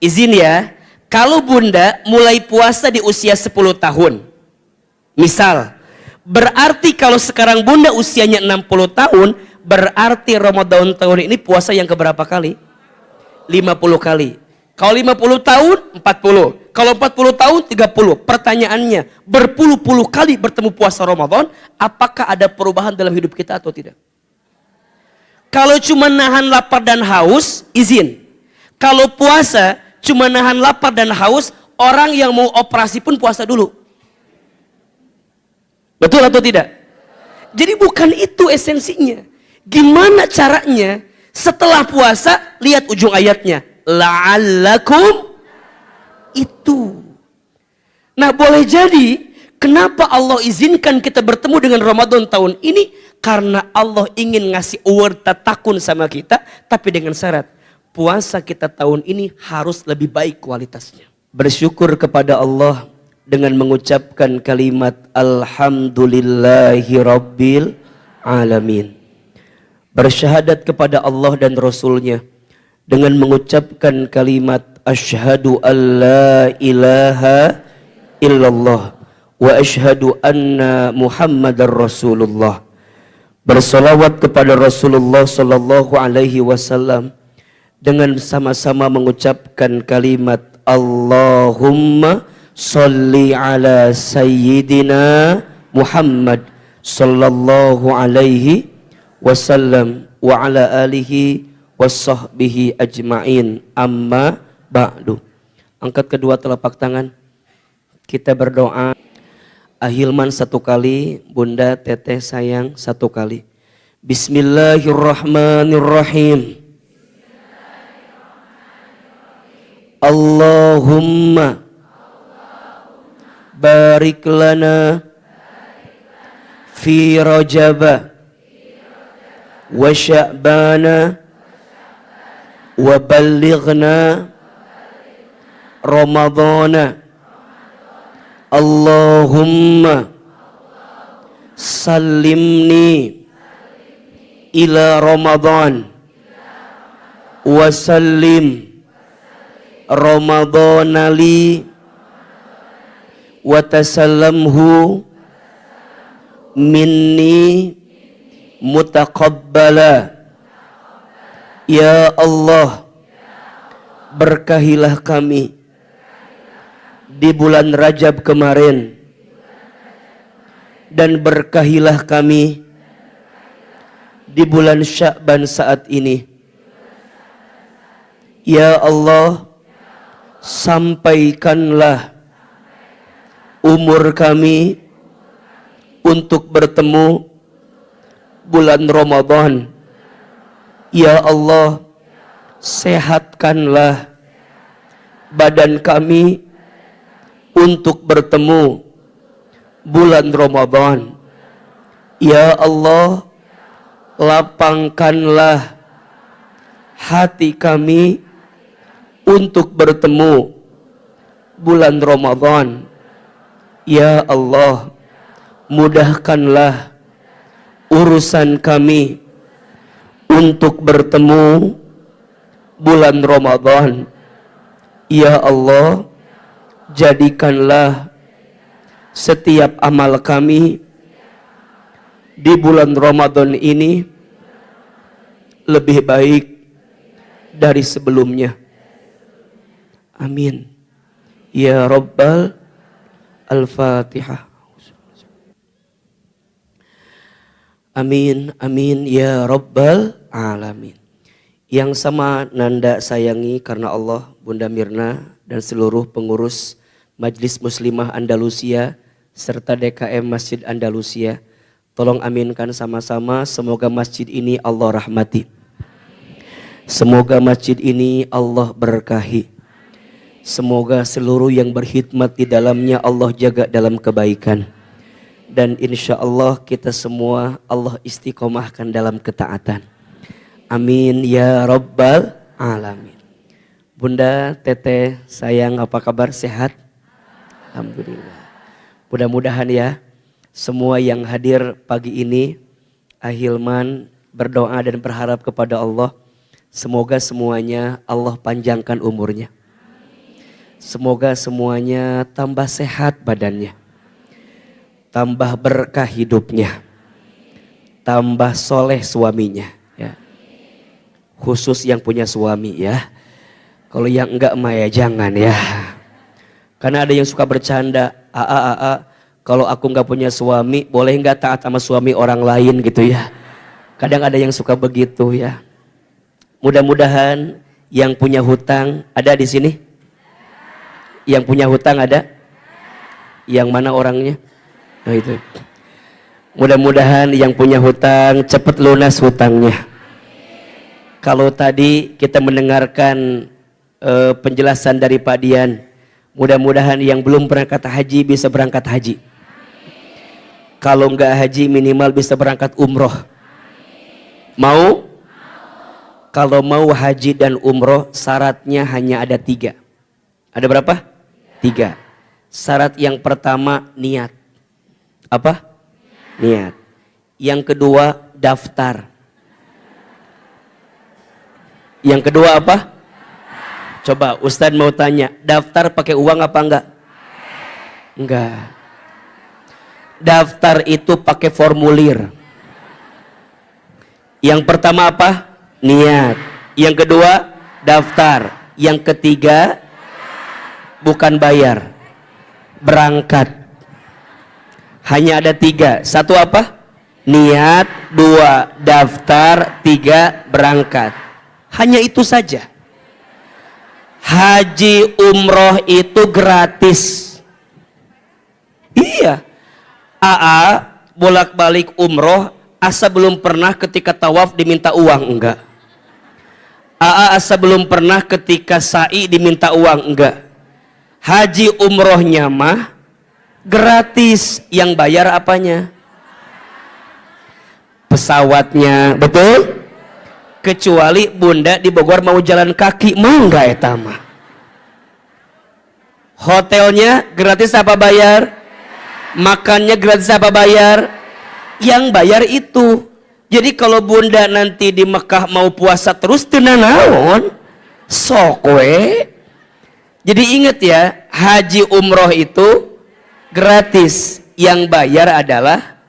Izin ya, kalau bunda mulai puasa di usia 10 tahun, misal, berarti kalau sekarang bunda usianya 60 tahun, berarti Ramadan tahun ini puasa yang keberapa kali? 50 kali. Kalau 50 tahun, 40. Kalau 40 tahun, 30. Pertanyaannya, berpuluh-puluh kali bertemu puasa Ramadan, apakah ada perubahan dalam hidup kita atau tidak? Kalau cuma nahan lapar dan haus, izin. Kalau puasa, cuma nahan lapar dan haus, orang yang mau operasi pun puasa dulu. Betul atau tidak? Jadi bukan itu esensinya. Gimana caranya setelah puasa, lihat ujung ayatnya. La'allakum itu. Nah, boleh jadi kenapa Allah izinkan kita bertemu dengan Ramadan tahun ini? Karena Allah ingin ngasih award tatakun sama kita, tapi dengan syarat puasa kita tahun ini harus lebih baik kualitasnya. Bersyukur kepada Allah dengan mengucapkan kalimat Alhamdulillahi Rabbil Alamin. Bersyahadat kepada Allah dan Rasulnya dengan mengucapkan kalimat Asyhadu an la ilaha illallah wa asyhadu anna Muhammadar Rasulullah. Bersolawat kepada Rasulullah sallallahu alaihi wasallam dengan sama-sama mengucapkan kalimat Allahumma sholli ala sayyidina Muhammad sallallahu alaihi wasallam wa ala alihi wasahbihi ajma'in, amma ba'du. Angkat kedua telapak tangan, kita berdoa. Ahilman satu kali, bunda teteh sayang satu kali. Bismillahirrahmanirrahim. Allahumma barik lana fi rajaba wa sya'bana wa ballighna ramadana. Allahumma sallimni ila Ramadan wa sallim Ramadana li wa tasallamhu minni mutaqabbala. Ya Allah, berkahilah kami di bulan Rajab kemarin dan berkahilah kami di bulan Sya'ban saat ini. Ya Allah, sampaikanlah umur kami untuk bertemu bulan Ramadan. Ya Allah, sehatkanlah badan kami untuk bertemu bulan Ramadan. Ya Allah, lapangkanlah hati kami untuk bertemu bulan Ramadan. Ya Allah, mudahkanlah urusan kami untuk bertemu bulan Ramadan. Ya Allah, jadikanlah setiap amal kami di bulan Ramadan ini lebih baik dari sebelumnya. Amin. Ya Rabbal Al-Fatihah. Amin, amin, ya Rabbal Alamin. Yang sama Nanda sayangi karena Allah, Bunda Mirna dan seluruh pengurus Majelis Muslimah Andalusia serta DKM Masjid Andalusia, tolong aminkan sama-sama, semoga masjid ini Allah rahmati. Semoga masjid ini Allah berkahi. Semoga seluruh yang berkhidmat di dalamnya Allah jaga dalam kebaikan. Dan insya Allah kita semua Allah istiqomahkan dalam ketaatan. Amin ya Rabbal Alamin. Bunda, teteh, sayang, apa kabar? Sehat? Alhamdulillah. Mudah-mudahan ya semua yang hadir pagi ini, Ahilman berdoa dan berharap kepada Allah, semoga semuanya Allah panjangkan umurnya. Semoga semuanya tambah sehat badannya, tambah berkah hidupnya, tambah soleh suaminya. Ya. Khusus yang punya suami ya. Kalau yang enggak mah ya jangan ya. Karena ada yang suka bercanda, kalau aku nggak punya suami, boleh nggak taat sama suami orang lain gitu ya. Kadang ada yang suka begitu ya. Mudah-mudahan yang punya hutang ada di sini. Yang punya hutang ada? Yang mana orangnya? Nah itu. Mudah-mudahan yang punya hutang cepat lunas hutangnya. Kalau tadi kita mendengarkan penjelasan dari Pak Dian, mudah-mudahan yang belum berangkat haji bisa berangkat haji. Kalau enggak haji minimal bisa berangkat umroh. Mau? Kalau mau haji dan umroh syaratnya hanya ada 3. Ada berapa? 3. Syarat yang pertama niat. Apa? Niat. Yang kedua daftar. Yang kedua apa? Coba Ustadz mau tanya, daftar pakai uang apa enggak? Enggak. Daftar itu pakai formulir. Yang pertama apa? Niat. Yang kedua daftar. Yang ketiga bukan bayar, berangkat. Hanya ada 3. 1 apa? Niat. 2 daftar. 3 berangkat. Hanya itu saja. Haji umroh itu gratis. Iya. Bolak-balik umroh, asa belum pernah ketika tawaf diminta uang, enggak. Asa belum pernah ketika sa'i diminta uang, enggak. Haji umrohnya mah gratis, yang bayar apanya? Pesawatnya, betul? Kecuali bunda di Bogor mau jalan kaki, mau nggak eta mah? Hotelnya gratis apa bayar? Makannya gratis apa bayar? Yang bayar itu. Jadi kalau bunda nanti di Mekah mau puasa terus tenan naon? Sok we. Jadi ingat ya, haji umroh itu gratis, yang bayar adalah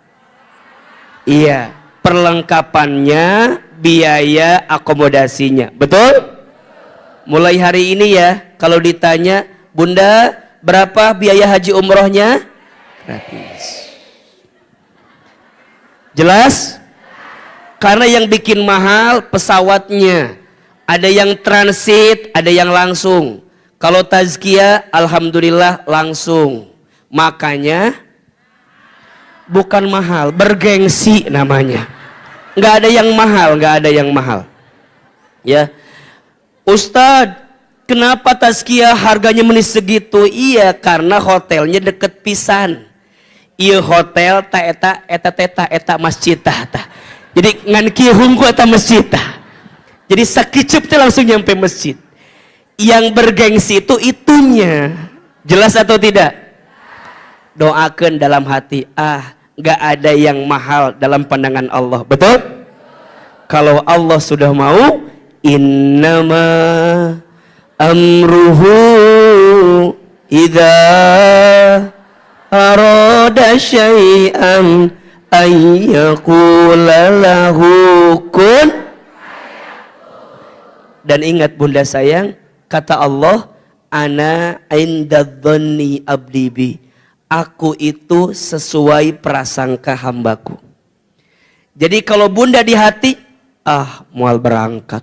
perlengkapannya, biaya akomodasinya. Betul? Mulai hari ini ya, kalau ditanya, bunda berapa biaya haji umrohnya? Gratis. Jelas? Karena yang bikin mahal pesawatnya, ada yang transit, ada yang langsung. Kalau tazkiyah, alhamdulillah langsung. Makanya bukan mahal, bergengsi namanya. Nggak ada yang mahal, nggak ada yang mahal. Ya, Ustadz, kenapa tazkiyah harganya menis segitu? Iya, karena hotelnya deket pisan. Iya hotel, eta masjid ta. Jadi ngan kieu hungku eta masjid ta. Jadi sakicep teh langsung nyampe masjid. Yang bergengsi itu itunya. Jelas atau tidak? Doakan dalam hati, nggak ada yang mahal dalam pandangan Allah. Betul? Kalau Allah sudah mau, innama amruhu idza arada syai'an ayyaqula lahu kun. Dan ingat bunda sayang, kata Allah, ana indadh-dhanni abdi bi. Aku itu sesuai prasangka hambaku. Jadi kalau bunda di hati, mual berangkat.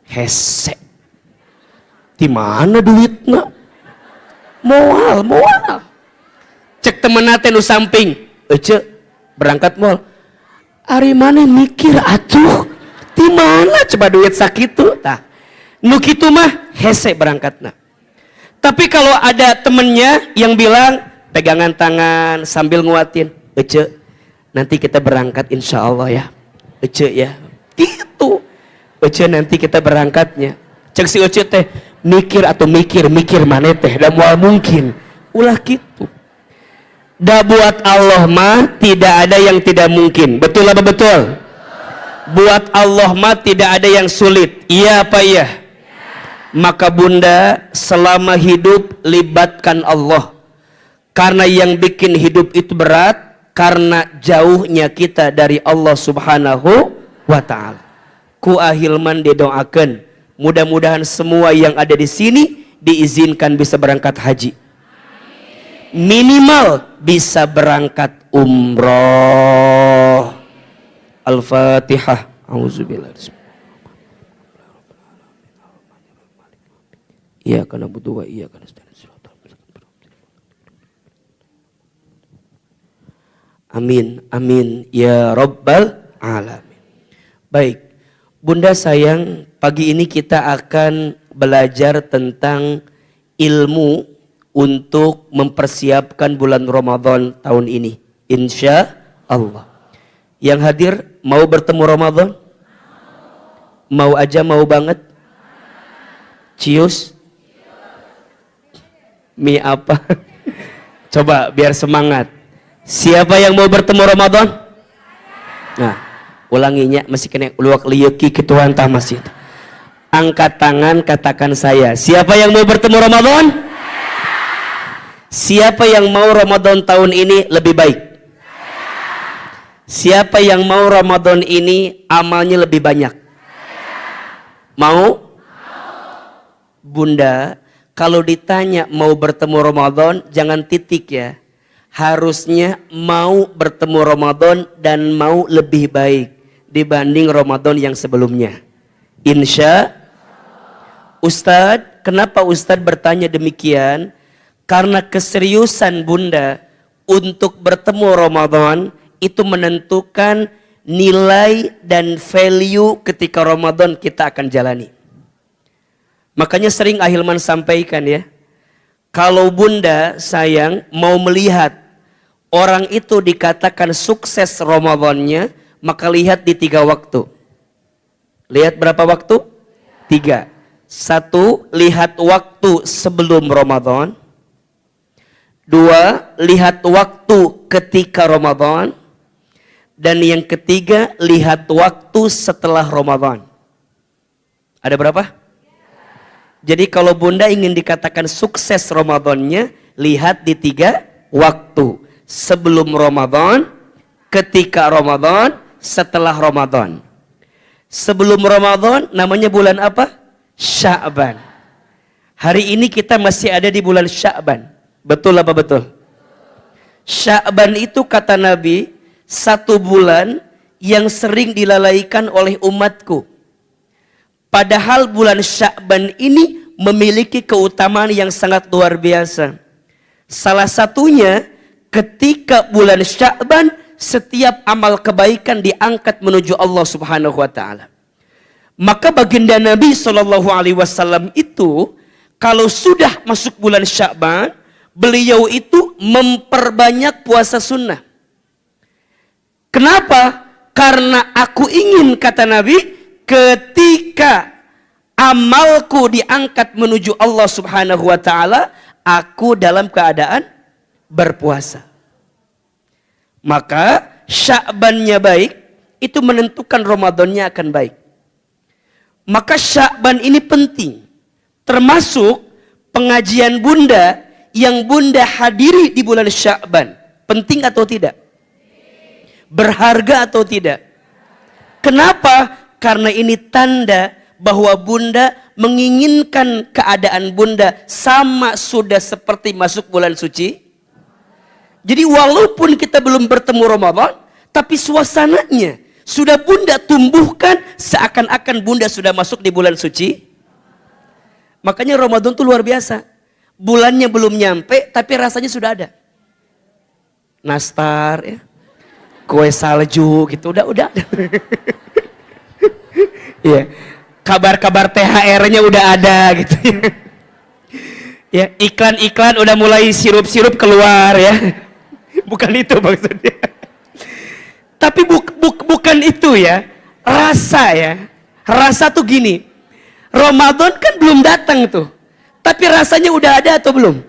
Hese. Di mana duitnya? Moal. Cek temenate nu samping. Ece, berangkat moal. Ari mana mikir atuh? Di mana coba duit sakitu? Tah. Nu kitu mah hese berangkatna. Tapi kalau ada temennya yang bilang pegangan tangan sambil nguatin, Ece, nanti kita berangkat insya Allah ya, Ece ya, gitu. Ece nanti kita berangkatnya. Cek si Ece teh mikir mana teh, dah mual mungkin, ulah gitu. Dah buat Allah mah tidak ada yang tidak mungkin, betul apa betul? Buat Allah mah tidak ada yang sulit, iya apa iya? Maka bunda selama hidup libatkan Allah. Karena yang bikin hidup itu berat karena jauhnya kita dari Allah Subhanahu wa ta'ala. Ku ahilman didoakan, mudah-mudahan semua yang ada di sini diizinkan bisa berangkat haji. Minimal bisa berangkat umroh. Al-Fatihah. Auzubillah. Iyyaka na'budu wa iyyaka nasta'in. Amin, amin ya Rabbal alamin. Baik, Bunda sayang, pagi ini kita akan belajar tentang ilmu untuk mempersiapkan bulan Ramadan tahun ini. Insya Allah. Yang hadir mau bertemu Ramadan? Mau aja, mau banget? Cius? Mie apa? Coba biar semangat. Siapa yang mau bertemu Ramadan? Nah, ulanginya masih kena luak liyeki ketuan tah masjid. Angkat tangan, katakan saya. Siapa yang mau bertemu Ramadan? Siapa yang mau Ramadan tahun ini lebih baik? Siapa yang mau Ramadan ini amalnya lebih banyak? Mau? Bunda, kalau ditanya mau bertemu Ramadan, jangan titik ya. Harusnya mau bertemu Ramadan dan mau lebih baik dibanding Ramadan yang sebelumnya. Insya Ustadz, kenapa Ustadz bertanya demikian? Karena keseriusan Bunda untuk bertemu Ramadan itu menentukan nilai dan value ketika Ramadan kita akan jalani. Makanya sering Ahilman sampaikan ya, kalau Bunda sayang mau melihat orang itu dikatakan sukses Ramadannya, maka lihat di 3 waktu. Lihat berapa waktu? 3. 1, lihat waktu sebelum Ramadan. 2, lihat waktu ketika Ramadan. Dan yang ketiga, lihat waktu setelah Ramadan. Ada berapa? Jadi kalau Bunda ingin dikatakan sukses Ramadannya, lihat di 3 waktu. Sebelum Ramadan, ketika Ramadan, setelah Ramadan. Sebelum Ramadan namanya bulan apa? Sya'ban. Hari ini kita masih ada di bulan Sya'ban. Betul apa betul? Sya'ban itu kata Nabi, 1 bulan yang sering dilalaikan oleh umatku. Padahal bulan Sya'ban ini memiliki keutamaan yang sangat luar biasa. Salah satunya ketika bulan Sya'ban setiap amal kebaikan diangkat menuju Allah Subhanahu wa taala. Maka baginda Nabi SAW itu kalau sudah masuk bulan Sya'ban, beliau itu memperbanyak puasa sunnah. Kenapa? Karena aku ingin, kata Nabi, ketika amalku diangkat menuju Allah Subhanahu wa taala, aku dalam keadaan berpuasa. Maka Sya'bannya baik, itu menentukan Ramadannya akan baik. Maka Sya'ban ini penting. Termasuk pengajian Bunda yang Bunda hadiri di bulan Sya'ban. Penting atau tidak? Berharga atau tidak? Kenapa? Karena ini tanda bahwa Bunda menginginkan keadaan Bunda sama sudah seperti masuk bulan suci. Jadi walaupun kita belum bertemu Ramadan, tapi suasananya sudah Bunda tumbuhkan seakan-akan Bunda sudah masuk di bulan suci. Makanya Ramadan itu luar biasa. Bulannya belum nyampe, tapi rasanya sudah ada. Nastar ya, kue salju gitu, udah. Iya, kabar-kabar THR-nya udah ada gitu. Ya, iklan-iklan udah mulai sirup-sirup keluar ya. Bukan itu maksudnya. Tapi bukan itu ya. Rasa ya. Rasa tuh gini. Ramadan kan belum datang tuh. Tapi rasanya udah ada atau belum?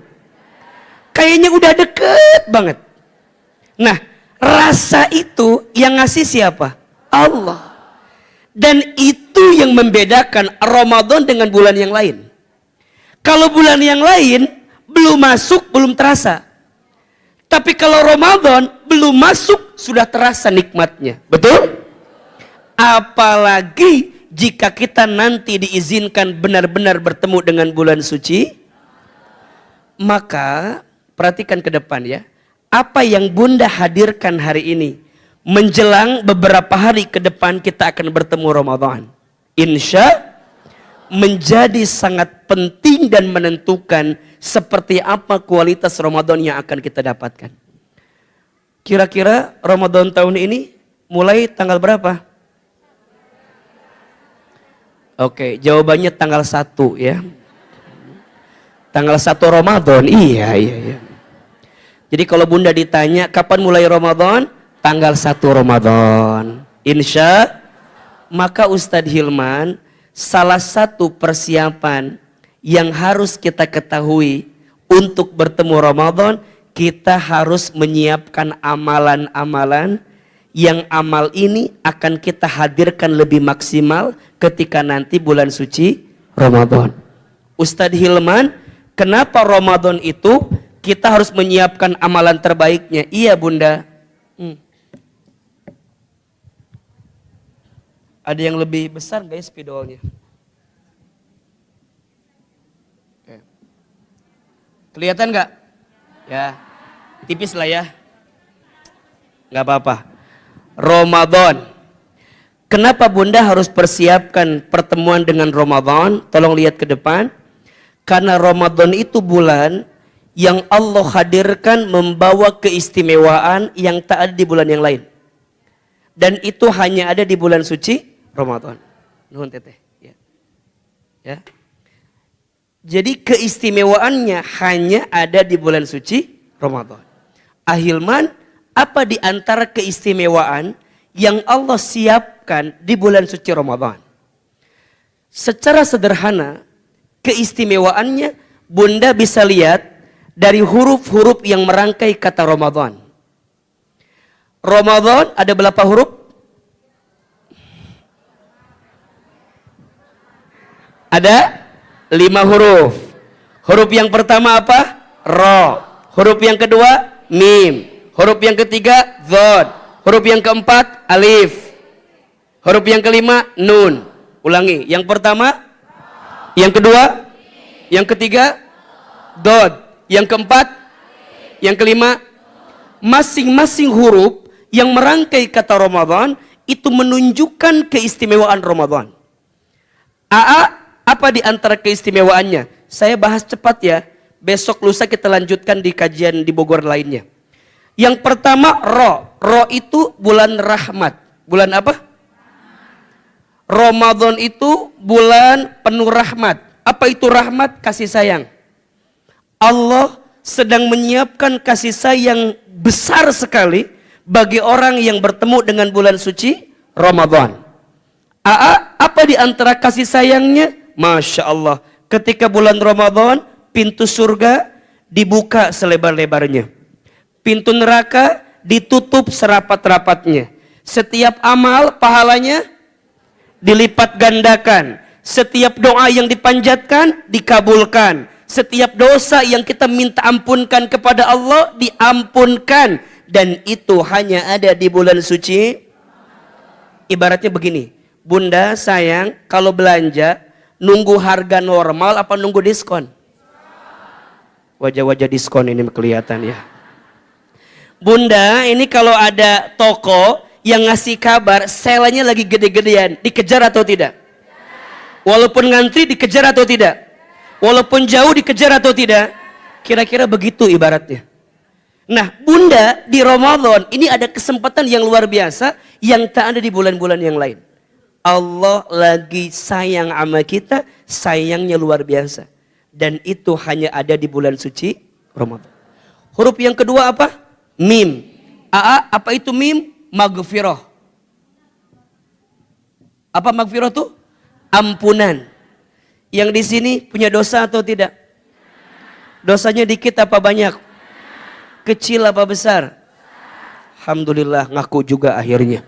Kayaknya udah deket banget. Nah, rasa itu yang ngasih siapa? Allah. Dan itu yang membedakan Ramadan dengan bulan yang lain. Kalau bulan yang lain belum masuk, belum terasa. Tapi kalau Ramadan belum masuk, sudah terasa nikmatnya. Betul? Apalagi jika kita nanti diizinkan benar-benar bertemu dengan bulan suci, maka perhatikan ke depan ya. Apa yang Bunda hadirkan hari ini, menjelang beberapa hari ke depan kita akan bertemu Ramadan. Insya menjadi sangat penting dan menentukan seperti apa kualitas Ramadan yang akan kita dapatkan. Kira-kira Ramadan tahun ini mulai tanggal berapa? Oke, jawabannya tanggal 1 ya. Tanggal 1 Ramadan, iya. Jadi kalau Bunda ditanya kapan mulai Ramadan? Tanggal 1 Ramadan. Insya, maka Ustadz Hilman, salah satu persiapan yang harus kita ketahui untuk bertemu Ramadan, kita harus menyiapkan amalan-amalan yang amal ini akan kita hadirkan lebih maksimal ketika nanti bulan suci Ramadan. Ustadz Hilman, kenapa Ramadan itu kita harus menyiapkan amalan terbaiknya? Iya Bunda. Ada yang lebih besar nggak ya spidolnya? Oke. Kelihatan nggak? Ya, tipis lah ya. Nggak apa-apa. Ramadan. Kenapa Bunda harus persiapkan pertemuan dengan Ramadan? Tolong lihat ke depan. Karena Ramadan itu bulan yang Allah hadirkan membawa keistimewaan yang tak ada di bulan yang lain. Dan itu hanya ada di bulan suci Ramadan. Nuhun teteh. Ya. Jadi keistimewaannya hanya ada di bulan suci Ramadan. Ahilman, apa di antara keistimewaan yang Allah siapkan di bulan suci Ramadan? Secara sederhana, keistimewaannya Bunda bisa lihat dari huruf-huruf yang merangkai kata Ramadan. Ramadan ada berapa huruf? Ada 5 huruf. Huruf yang pertama apa? Ro. Huruf yang kedua mim. Huruf yang ketiga dhad. Huruf yang keempat alif. Huruf yang kelima nun. Ulangi. Yang pertama, yang kedua, yang ketiga dhad. Yang keempat, yang kelima, masing-masing huruf yang merangkai kata Ramadan itu menunjukkan keistimewaan Ramadan. Apa di antara keistimewaannya? Saya bahas cepat ya. Besok lusa kita lanjutkan di kajian di Bogor lainnya. Yang pertama Ro. Ro itu bulan rahmat. Bulan apa? Ramadan itu bulan penuh rahmat. Apa itu rahmat? Kasih sayang. Allah sedang menyiapkan kasih sayang besar sekali bagi orang yang bertemu dengan bulan suci Ramadan. Apa di antara kasih sayangnya? Masya Allah, ketika bulan Ramadan, pintu surga dibuka selebar-lebarnya. Pintu neraka ditutup serapat-rapatnya. Setiap amal pahalanya dilipat gandakan. Setiap doa yang dipanjatkan dikabulkan. Setiap dosa yang kita minta ampunkan kepada Allah diampunkan. Dan itu hanya ada di bulan suci. Ibaratnya begini, Bunda sayang kalau belanja nunggu harga normal apa nunggu diskon? Wajah-wajah diskon ini kelihatan ya. Bunda ini kalau ada toko yang ngasih kabar selanya lagi gede-gedean, dikejar atau tidak? Walaupun ngantri dikejar atau tidak? Walaupun jauh dikejar atau tidak? Kira-kira begitu ibaratnya. Nah Bunda di Ramadan ini ada kesempatan yang luar biasa yang tak ada di bulan-bulan yang lain. Allah lagi sayang sama kita, sayangnya luar biasa. Dan itu hanya ada di bulan suci Ramadan. Huruf yang kedua apa? Mim. Apa itu mim? Maghfirah. Apa maghfirah tuh? Ampunan. Yang di sini punya dosa atau tidak? Dosanya dikit apa banyak? Kecil apa besar? Alhamdulillah ngaku juga akhirnya.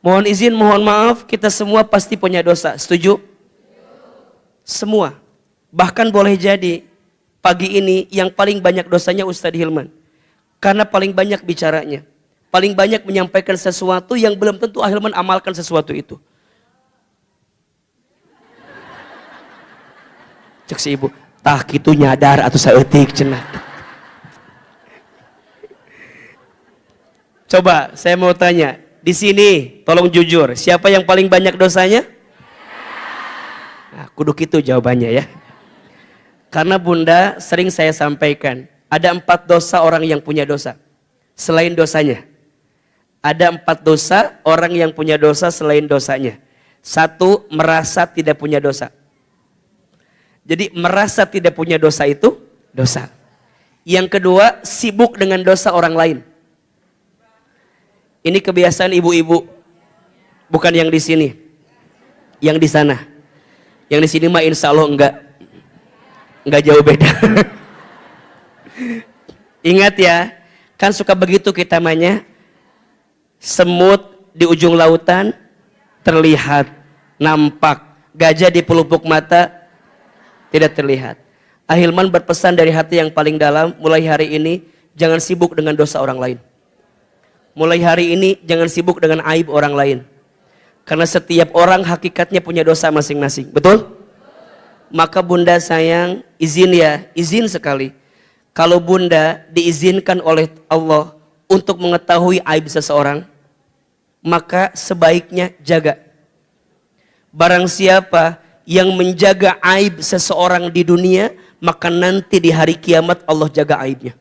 Mohon izin, mohon maaf, kita semua pasti punya dosa. Setuju? Semua. Bahkan boleh jadi pagi ini yang paling banyak dosanya Ustadz Hilman. Karena paling banyak bicaranya. Paling banyak menyampaikan sesuatu yang belum tentu Hilman amalkan sesuatu itu. Cek si ibu, tah kitu nyadar atau saeutik cenah. Coba saya mau tanya, di sini tolong jujur, siapa yang paling banyak dosanya? Nah, kudu gitu jawabannya ya. Karena Bunda sering saya sampaikan, ada 4 dosa orang yang punya dosa. Selain dosanya. Ada 4 dosa orang yang punya dosa selain dosanya. 1, merasa tidak punya dosa. Jadi merasa tidak punya dosa itu dosa. Yang kedua, sibuk dengan dosa orang lain. Ini kebiasaan ibu-ibu. Bukan yang di sini. Yang di sana. Yang di sini mah insya Allah enggak. Enggak jauh beda. Ingat ya, kan suka begitu kita namanya. Semut di ujung lautan terlihat, nampak. Gajah di pelupuk mata tidak terlihat. Ahilman berpesan dari hati yang paling dalam, mulai hari ini jangan sibuk dengan dosa orang lain. Mulai hari ini jangan sibuk dengan aib orang lain. Karena setiap orang hakikatnya punya dosa masing-masing. Betul? Maka Bunda sayang, izin sekali. Kalau Bunda diizinkan oleh Allah untuk mengetahui aib seseorang, maka sebaiknya jaga. Barang siapa yang menjaga aib seseorang di dunia, maka nanti di hari kiamat Allah jaga aibnya.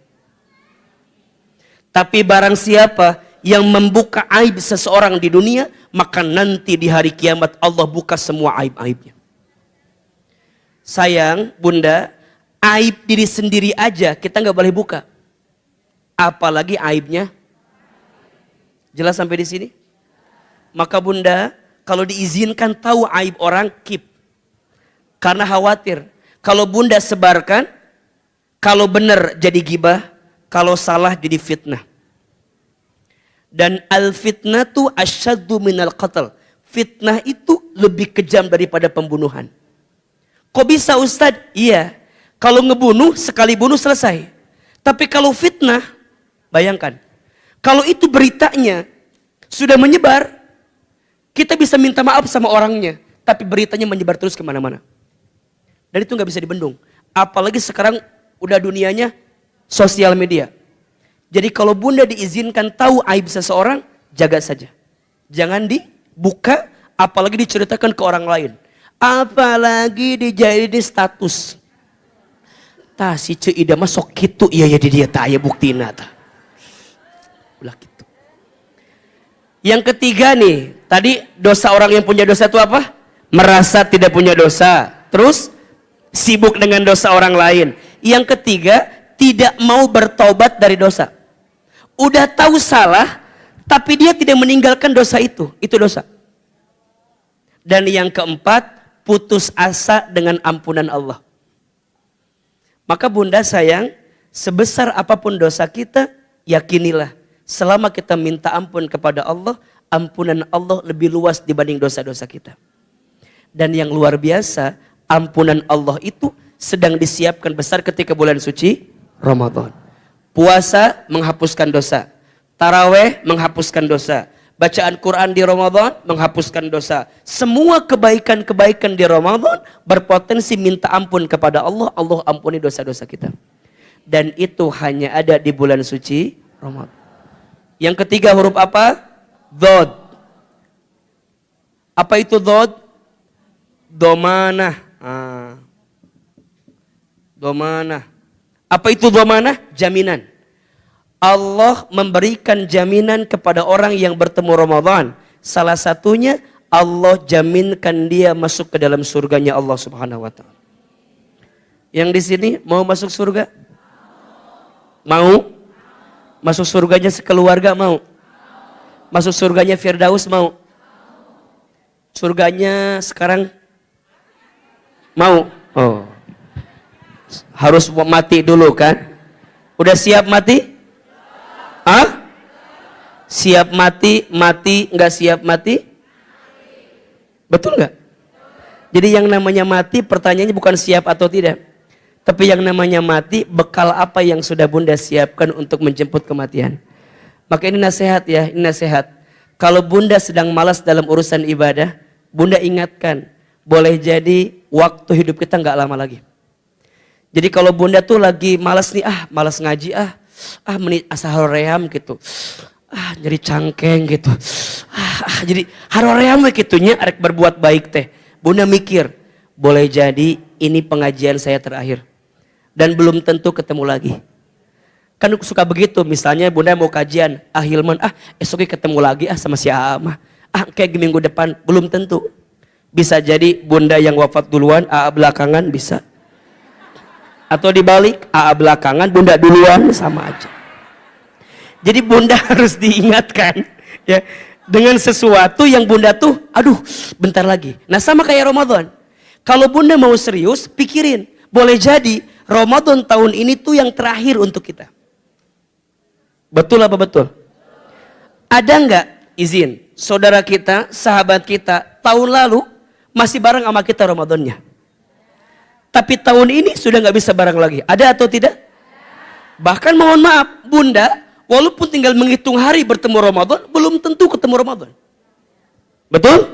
Tapi barang siapa yang membuka aib seseorang di dunia, maka nanti di hari kiamat Allah buka semua aib-aibnya. Sayang, Bunda, aib diri sendiri aja kita nggak boleh buka. Apalagi aibnya. Jelas sampai di sini? Maka Bunda, kalau diizinkan tahu aib orang, keep. Karena khawatir, kalau Bunda sebarkan, kalau benar jadi gibah, kalau salah jadi fitnah. Dan al-fitnatu asyaddu minal qatl. Fitnah itu lebih kejam daripada pembunuhan. Kok bisa Ustadz? Iya, kalau ngebunuh, sekali bunuh selesai. Tapi kalau fitnah, bayangkan, kalau itu beritanya sudah menyebar, kita bisa minta maaf sama orangnya, tapi beritanya menyebar terus kemana-mana. Dan itu nggak bisa dibendung. Apalagi sekarang udah dunianya sosial media. Jadi kalau Bunda diizinkan tahu aib seseorang, jaga saja. Jangan dibuka, apalagi diceritakan ke orang lain. Apalagi dijadiin status. Tah si Ceu Ida mah sok kitu iya ya di dia tah aya buktina tah. Ulah gitu. Yang ketiga nih, tadi dosa orang yang punya dosa itu apa? Merasa tidak punya dosa. Terus sibuk dengan dosa orang lain. Yang ketiga, tidak mau bertobat dari dosa. Udah tahu salah, tapi dia tidak meninggalkan dosa itu. Itu dosa. Dan yang keempat, putus asa dengan ampunan Allah. Maka Bunda sayang, sebesar apapun dosa kita, yakinilah. Selama kita minta ampun kepada Allah, ampunan Allah lebih luas dibanding dosa-dosa kita. Dan yang luar biasa, ampunan Allah itu sedang disiapkan besar ketika bulan suci Ramadan. Puasa menghapuskan dosa. Taraweh menghapuskan dosa. Bacaan Quran di Ramadan menghapuskan dosa. Semua kebaikan-kebaikan di Ramadan berpotensi minta ampun kepada Allah. Allah ampuni dosa-dosa kita. Dan itu hanya ada di bulan suci Ramadan. Yang ketiga huruf apa? Dhod. Apa itu dhod? Domanah. Domanah. Apa itu domanah? Jaminan. Allah memberikan jaminan kepada orang yang bertemu Ramadan. Salah satunya Allah jaminkan dia masuk ke dalam surganya Allah Subhanahu wa taala. Yang di sini mau masuk surga? Mau? Masuk surganya sekeluarga mau? Masuk surganya Firdaus mau? Surganya sekarang mau? Oh. Harus mati dulu kan? Udah siap mati? Hah? Siap mati, mati, nggak siap mati? Betul nggak? Jadi yang namanya mati pertanyaannya bukan siap atau tidak. Tapi yang namanya mati bekal apa yang sudah bunda siapkan untuk menjemput kematian. Maka ini nasihat ya, ini nasihat. Kalau bunda sedang malas dalam urusan ibadah, bunda ingatkan. Boleh jadi waktu hidup kita nggak lama lagi. Jadi kalau bunda tuh lagi malas nih, malas ngaji, menit asaharoream gitu. Jadi cangkeng gitu. Jadi haroream gitunya arek berbuat baik teh. Bunda mikir, boleh jadi ini pengajian saya terakhir. Dan belum tentu ketemu lagi. Kan suka begitu, misalnya bunda mau kajian, Hilman, esoknya ketemu lagi sama si Ama. Kayak minggu depan, belum tentu. Bisa jadi bunda yang wafat duluan, belakangan bisa. Atau dibalik, belakangan, bunda duluan, sama aja. Jadi bunda harus diingatkan ya dengan sesuatu yang bunda tuh, bentar lagi. Nah sama kayak Ramadan. Kalau bunda mau serius, pikirin. Boleh jadi Ramadan tahun ini tuh yang terakhir untuk kita. Betul apa betul? Ada nggak izin saudara kita, sahabat kita tahun lalu masih bareng sama kita Ramadannya? Tapi tahun ini sudah nggak bisa bareng lagi. Ada atau tidak? Bahkan mohon maaf, bunda, walaupun tinggal menghitung hari bertemu Ramadan, belum tentu ketemu Ramadan. Betul?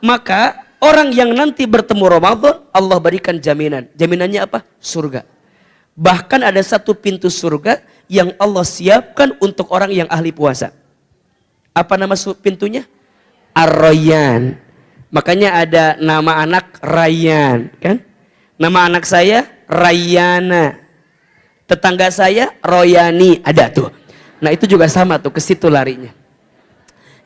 Maka orang yang nanti bertemu Ramadan, Allah berikan jaminan. Jaminannya apa? Surga. Bahkan ada satu pintu surga yang Allah siapkan untuk orang yang ahli puasa. Apa nama pintunya? Ar-Rayyan. Makanya ada nama anak Rayyan, kan? Nama anak saya Rayyana. Tetangga saya Royani, ada tuh. Nah itu juga sama tuh, ke situ larinya.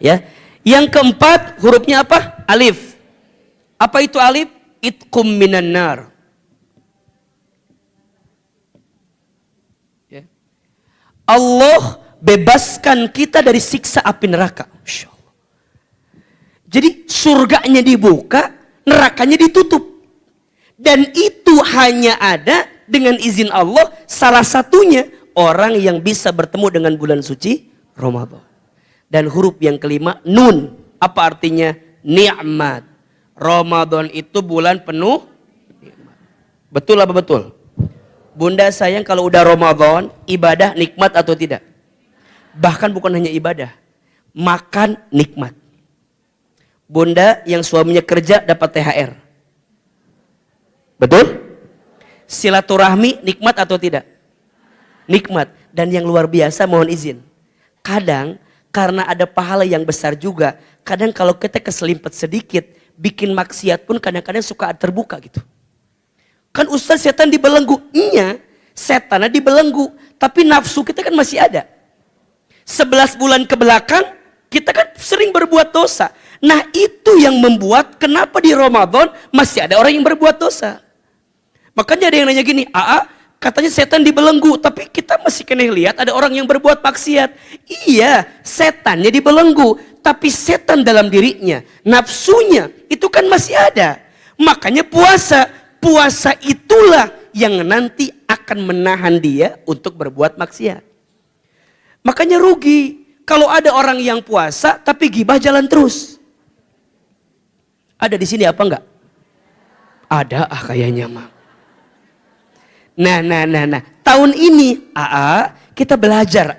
Ya. Yang keempat hurufnya apa? Alif. Apa itu alif? Itqum minan nar. Ya. Allah bebaskan kita dari siksa api neraka. Jadi surganya dibuka, nerakanya ditutup. Dan itu hanya ada dengan izin Allah, salah satunya orang yang bisa bertemu dengan bulan suci Ramadan. Dan huruf yang kelima, nun. Apa artinya? Ni'mat. Ramadan itu bulan penuh nikmat. Betul apa betul? Bunda sayang kalau udah Ramadan, ibadah nikmat atau tidak? Bahkan bukan hanya ibadah, makan nikmat. Bunda yang suaminya kerja dapat THR. Betul? Silaturahmi nikmat atau tidak? Nikmat. Dan yang luar biasa mohon izin. Kadang karena ada pahala yang besar juga. Kadang kalau kita keselimpet sedikit. Bikin maksiat pun kadang-kadang suka terbuka gitu. Kan Ustaz setan dibelenggu. Iya setannya dibelenggu. Tapi nafsu kita kan masih ada. 11 bulan ke belakang kita kan sering berbuat dosa. Nah itu yang membuat kenapa di Ramadan masih ada orang yang berbuat dosa. Makanya ada yang nanya gini, katanya setan dibelenggu, tapi kita masih kena lihat ada orang yang berbuat maksiat. Iya, setannya dibelenggu, tapi setan dalam dirinya, nafsunya, itu kan masih ada. Makanya puasa itulah yang nanti akan menahan dia untuk berbuat maksiat. Makanya rugi, kalau ada orang yang puasa, tapi gibah jalan terus. Ada di sini apa enggak? Ada kayaknya mah. Nah. Tahun ini kita belajar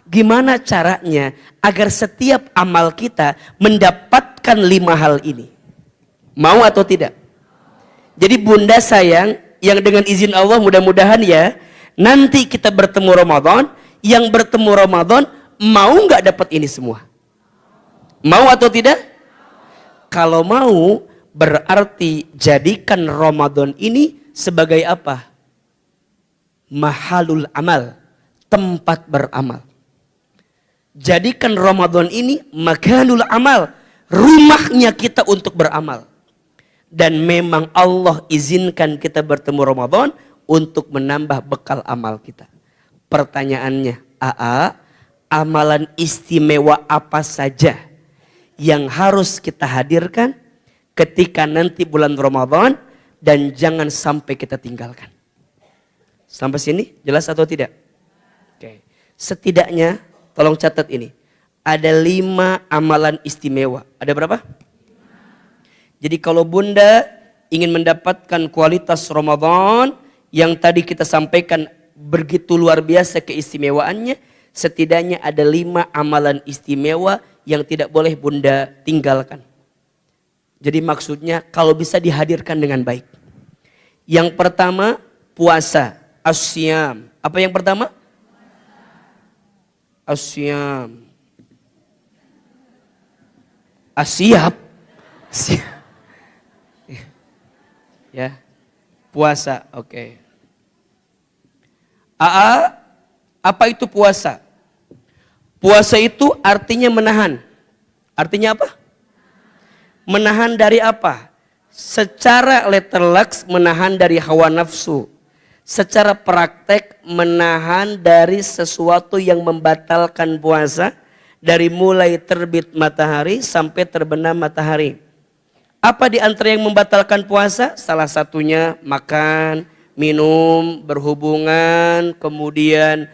gimana caranya agar setiap amal kita mendapatkan 5 hal ini. Mau atau tidak? Jadi bunda sayang, yang dengan izin Allah mudah-mudahan ya, nanti kita bertemu Ramadan, yang bertemu Ramadan mau nggak dapat ini semua? Mau atau tidak? Kalau mau, berarti jadikan Ramadan ini sebagai apa? Mahalul amal, tempat beramal. Jadikan Ramadan ini makanul amal, rumahnya kita untuk beramal. Dan memang Allah izinkan kita bertemu Ramadan untuk menambah bekal amal kita. Pertanyaannya, amalan istimewa apa saja yang harus kita hadirkan ketika nanti bulan Ramadan dan jangan sampai kita tinggalkan. Sampai sini jelas atau tidak? Oke. Setidaknya tolong catat ini. Ada 5 amalan istimewa. Ada berapa? Jadi kalau bunda ingin mendapatkan kualitas Ramadan yang tadi kita sampaikan begitu luar biasa keistimewaannya, setidaknya ada 5 amalan istimewa yang tidak boleh Bunda tinggalkan. Jadi maksudnya kalau bisa dihadirkan dengan baik. Yang pertama puasa, as-siyam. Apa yang pertama? As-siyam. Siap. Ya. Puasa, oke. Apa itu puasa? Puasa itu artinya menahan. Artinya apa? Menahan dari apa? Secara letterleks menahan dari hawa nafsu. Secara praktek menahan dari sesuatu yang membatalkan puasa. Dari mulai terbit matahari sampai terbenam matahari. Apa di antara yang membatalkan puasa? Salah satunya makan, minum, berhubungan, kemudian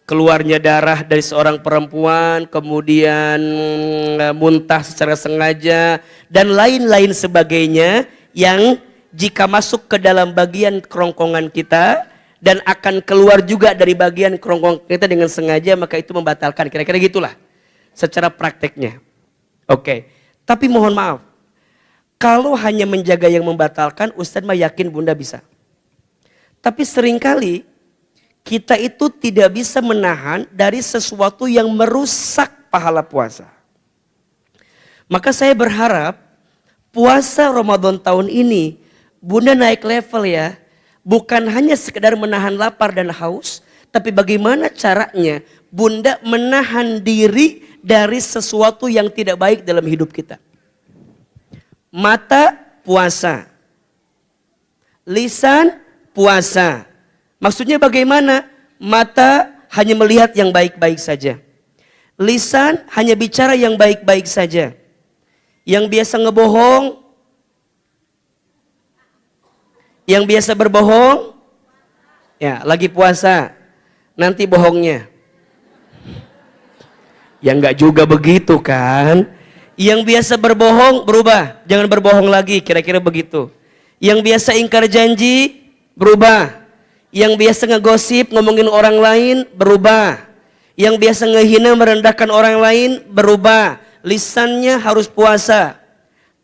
keluarnya darah dari seorang perempuan, kemudian muntah secara sengaja, dan lain-lain sebagainya yang jika masuk ke dalam bagian kerongkongan kita, dan akan keluar juga dari bagian kerongkongan kita dengan sengaja, maka itu membatalkan. Kira-kira gitulah secara prakteknya. Oke. Tapi mohon maaf, kalau hanya menjaga yang membatalkan, Ustadz mah yakin Bunda bisa. Tapi seringkali kita itu tidak bisa menahan dari sesuatu yang merusak pahala puasa. Maka saya berharap puasa Ramadan tahun ini Bunda naik level ya. Bukan hanya sekedar menahan lapar dan haus, tapi bagaimana caranya Bunda menahan diri dari sesuatu yang tidak baik dalam hidup kita. Mata puasa, lisan puasa. Maksudnya bagaimana? Mata hanya melihat yang baik-baik saja. Lisan hanya bicara yang baik-baik saja. Yang biasa ngebohong, yang biasa berbohong, ya lagi puasa, nanti bohongnya. Ya enggak juga begitu kan. Yang biasa berbohong berubah, jangan berbohong lagi, kira-kira begitu. Yang biasa ingkar janji berubah. Yang biasa ngegosip, ngomongin orang lain berubah. Yang biasa ngehina, merendahkan orang lain berubah. Lisannya harus puasa.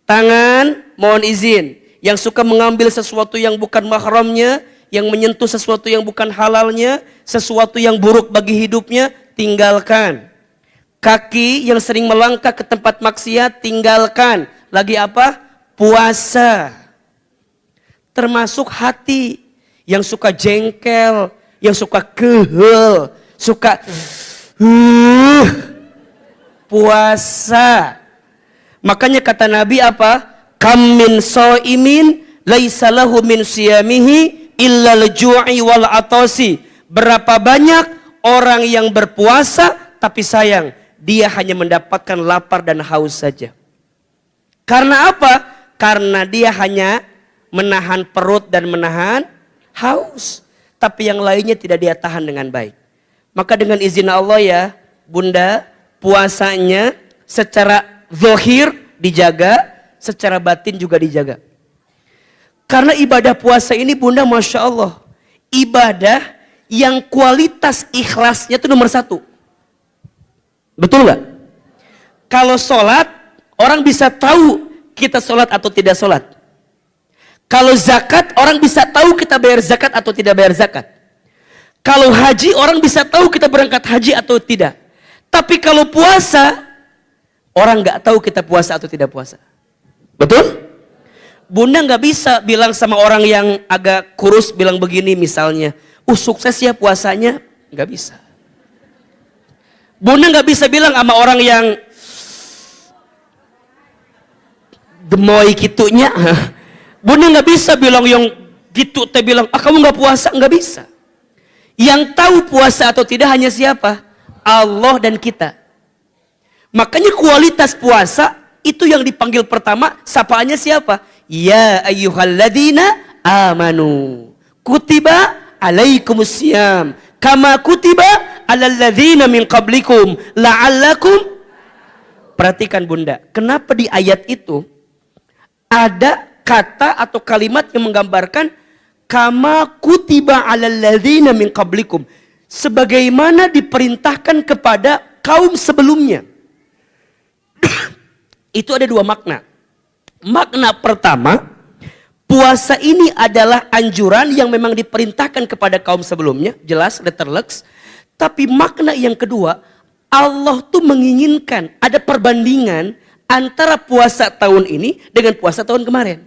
Tangan mohon izin. Yang suka mengambil sesuatu yang bukan mahramnya, yang menyentuh sesuatu yang bukan halalnya, sesuatu yang buruk bagi hidupnya, tinggalkan. Kaki yang sering melangkah ke tempat maksiat, tinggalkan. Lagi apa? Puasa. Termasuk hati yang suka jengkel, yang suka kehel, suka puasa. Makanya kata Nabi apa? Kam min shaimin laisa lahu min siyamihi illa al-ju'i wal atasi. Berapa banyak orang yang berpuasa tapi sayang dia hanya mendapatkan lapar dan haus saja. Karena apa? Karena dia hanya menahan perut dan menahan haus, tapi yang lainnya tidak dia tahan dengan baik. Maka dengan izin Allah ya, Bunda, puasanya secara zahir dijaga, secara batin juga dijaga. Karena ibadah puasa ini Bunda Masya Allah, ibadah yang kualitas ikhlasnya itu nomor 1. Betul nggak? Kalau sholat, orang bisa tahu kita sholat atau tidak sholat. Kalau zakat, orang bisa tahu kita bayar zakat atau tidak bayar zakat. Kalau haji, orang bisa tahu kita berangkat haji atau tidak. Tapi kalau puasa, orang nggak tahu kita puasa atau tidak puasa. Betul? Bunda nggak bisa bilang sama orang yang agak kurus bilang begini misalnya, sukses ya puasanya, nggak bisa. Bunda nggak bisa bilang sama orang yang gemoy gitunya. Bunda nggak bisa bilang yang gitu, teh bilang, kamu nggak puasa, nggak bisa. Yang tahu puasa atau tidak hanya siapa? Allah dan kita. Makanya kualitas puasa itu yang dipanggil pertama, sapaannya siapa? Ya ayyuhalladzina amanu kutiba alaikumusiyam kama kutiba alal ladzina min qablikum la'allakum. Perhatikan Bunda, kenapa di ayat itu ada kata atau kalimat yang menggambarkan kama kutiba 'alal ladzina min qablikum, sebagaimana diperintahkan kepada kaum sebelumnya. Itu ada dua makna. Makna pertama, puasa ini adalah anjuran yang memang diperintahkan kepada kaum sebelumnya, jelas letterlux. Tapi makna yang kedua, Allah tuh menginginkan ada perbandingan antara puasa tahun ini dengan puasa tahun kemarin.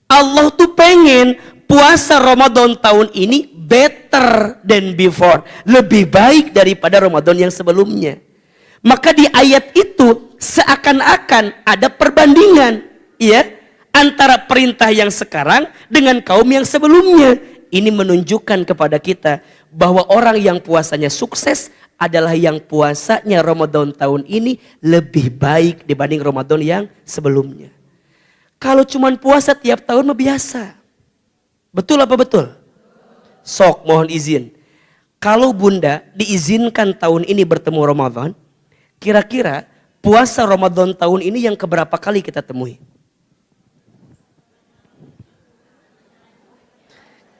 Allah tuh pengen puasa Ramadan tahun ini better than before, lebih baik daripada Ramadan yang sebelumnya. Maka di ayat itu seakan-akan ada perbandingan, ya, antara perintah yang sekarang dengan kaum yang sebelumnya. Ini menunjukkan kepada kita bahwa orang yang puasanya sukses adalah yang puasanya Ramadan tahun ini lebih baik dibanding Ramadan yang sebelumnya. Kalau cuman puasa tiap tahun mah biasa. Betul apa betul? Sok, mohon izin. Kalau Bunda diizinkan tahun ini bertemu Ramadan, kira-kira puasa Ramadan tahun ini yang keberapa kali kita temui?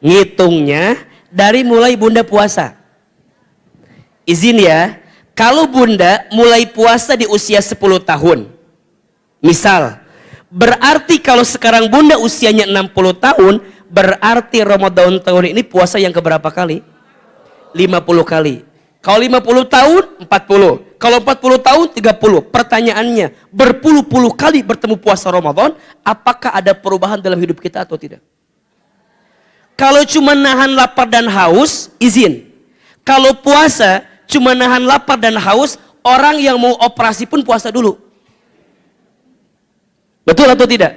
Ngitungnya dari mulai Bunda puasa. Izin ya, kalau Bunda mulai puasa di usia 10 tahun, misal, berarti kalau sekarang Bunda usianya 60 tahun, berarti Ramadan tahun ini puasa yang keberapa kali? 50 kali. Kalau 50 tahun, 40. Kalau 40 tahun, 30. Pertanyaannya, berpuluh-puluh kali bertemu puasa Ramadan, apakah ada perubahan dalam hidup kita atau tidak? Kalau cuma nahan lapar dan haus, izin. Kalau puasa cuma nahan lapar dan haus, orang yang mau operasi pun puasa dulu. Betul atau tidak?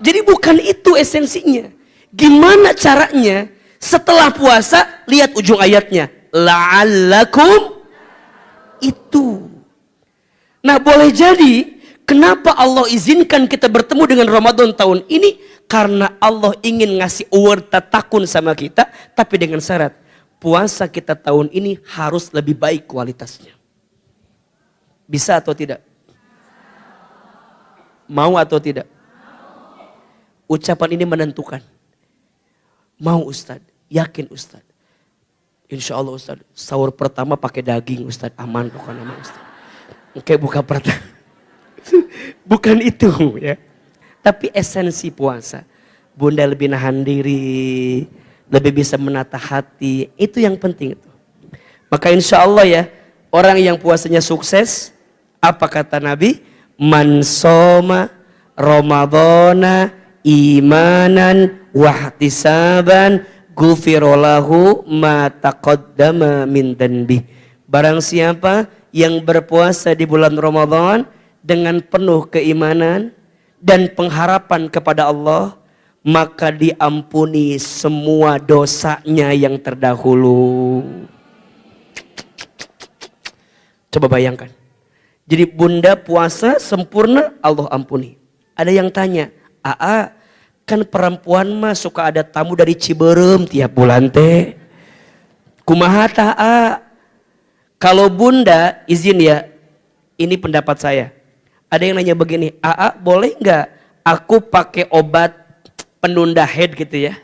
Jadi bukan itu esensinya. Gimana caranya setelah puasa, lihat ujung ayatnya. La'allakum itu. Nah, boleh jadi kenapa Allah izinkan kita bertemu dengan Ramadan tahun ini? Karena Allah ingin ngasih award tatakun sama kita, tapi dengan syarat puasa kita tahun ini harus lebih baik kualitasnya. Bisa atau tidak? Mau atau tidak? Ucapan ini menentukan. Mau Ustadz? Yakin Ustadz? Insya Allah Ustadz, sahur pertama pakai daging Ustadz, aman pokoknya aman Ustadz. Oke, buka pertama. Bukan itu ya. Tapi esensi puasa, Bunda lebih nahan diri, lebih bisa menata hati, itu yang penting itu. Maka insya Allah ya, orang yang puasanya sukses, apa kata Nabi? Man soma Ramadhana imanan wahtisaban gufirolahu ma taqaddama min dhanbi. Barang siapa yang berpuasa di bulan Ramadan dengan penuh keimanan dan pengharapan kepada Allah, maka diampuni semua dosanya yang terdahulu. Coba bayangkan. Jadi Bunda puasa sempurna, Allah ampuni. Ada yang tanya, "Aa, kan perempuan mah suka ada tamu dari Ciberem tiap bulan teh. Kumaha tah, A?" Kalau Bunda izin ya, ini pendapat saya. Ada yang nanya begini, "Aa, boleh nggak aku pakai obat penunda head gitu ya,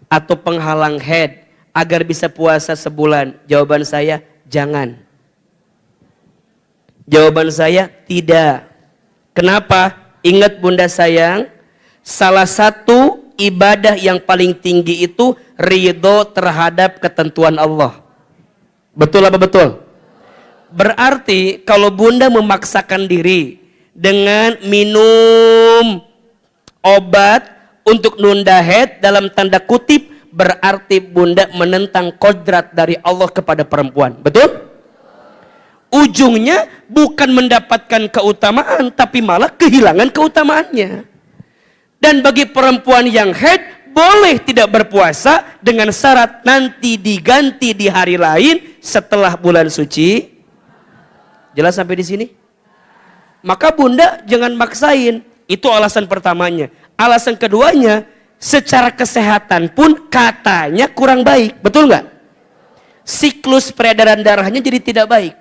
atau penghalang head agar bisa puasa sebulan?" Jawaban saya, jangan. Jawaban saya, tidak. Kenapa? Ingat Bunda sayang, salah satu ibadah yang paling tinggi itu ridho terhadap ketentuan Allah. Betul apa betul? Berarti kalau Bunda memaksakan diri dengan minum obat untuk nunda haid dalam tanda kutip, berarti Bunda menentang kodrat dari Allah kepada perempuan. Betul? Ujungnya bukan mendapatkan keutamaan, tapi malah kehilangan keutamaannya. Dan bagi perempuan yang haid, boleh tidak berpuasa dengan syarat nanti diganti di hari lain setelah bulan suci. Jelas sampai di sini? Maka Bunda jangan maksain. Itu alasan pertamanya. Alasan keduanya, secara kesehatan pun katanya kurang baik. Betul nggak? Siklus peredaran darahnya jadi tidak baik.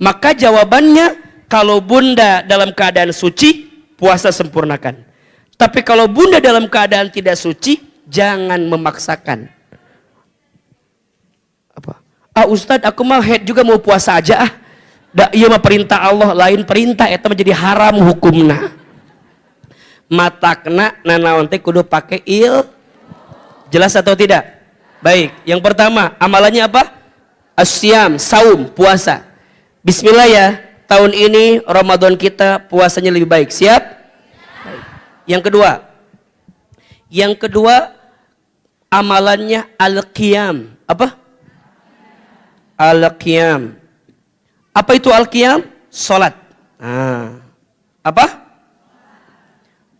Maka jawabannya, kalau Bunda dalam keadaan suci, puasa sempurnakan. Tapi kalau bunda dalam keadaan tidak suci, jangan memaksakan. Apa? Ustadz, aku mah haid juga mau puasa aja ah. Iya mah perintah Allah, lain perintah eta menjadi haram hukumna. Matakna nanaon teh kudu pakai Jelas atau tidak? Baik, yang pertama amalannya apa? Asyam, saum, puasa. Bismillah ya, tahun ini Ramadan kita puasanya lebih baik. Siap? Yang kedua amalannya al-qiyam. Apa? Al-qiyam. Apa itu al-qiyam? Salat. Apa?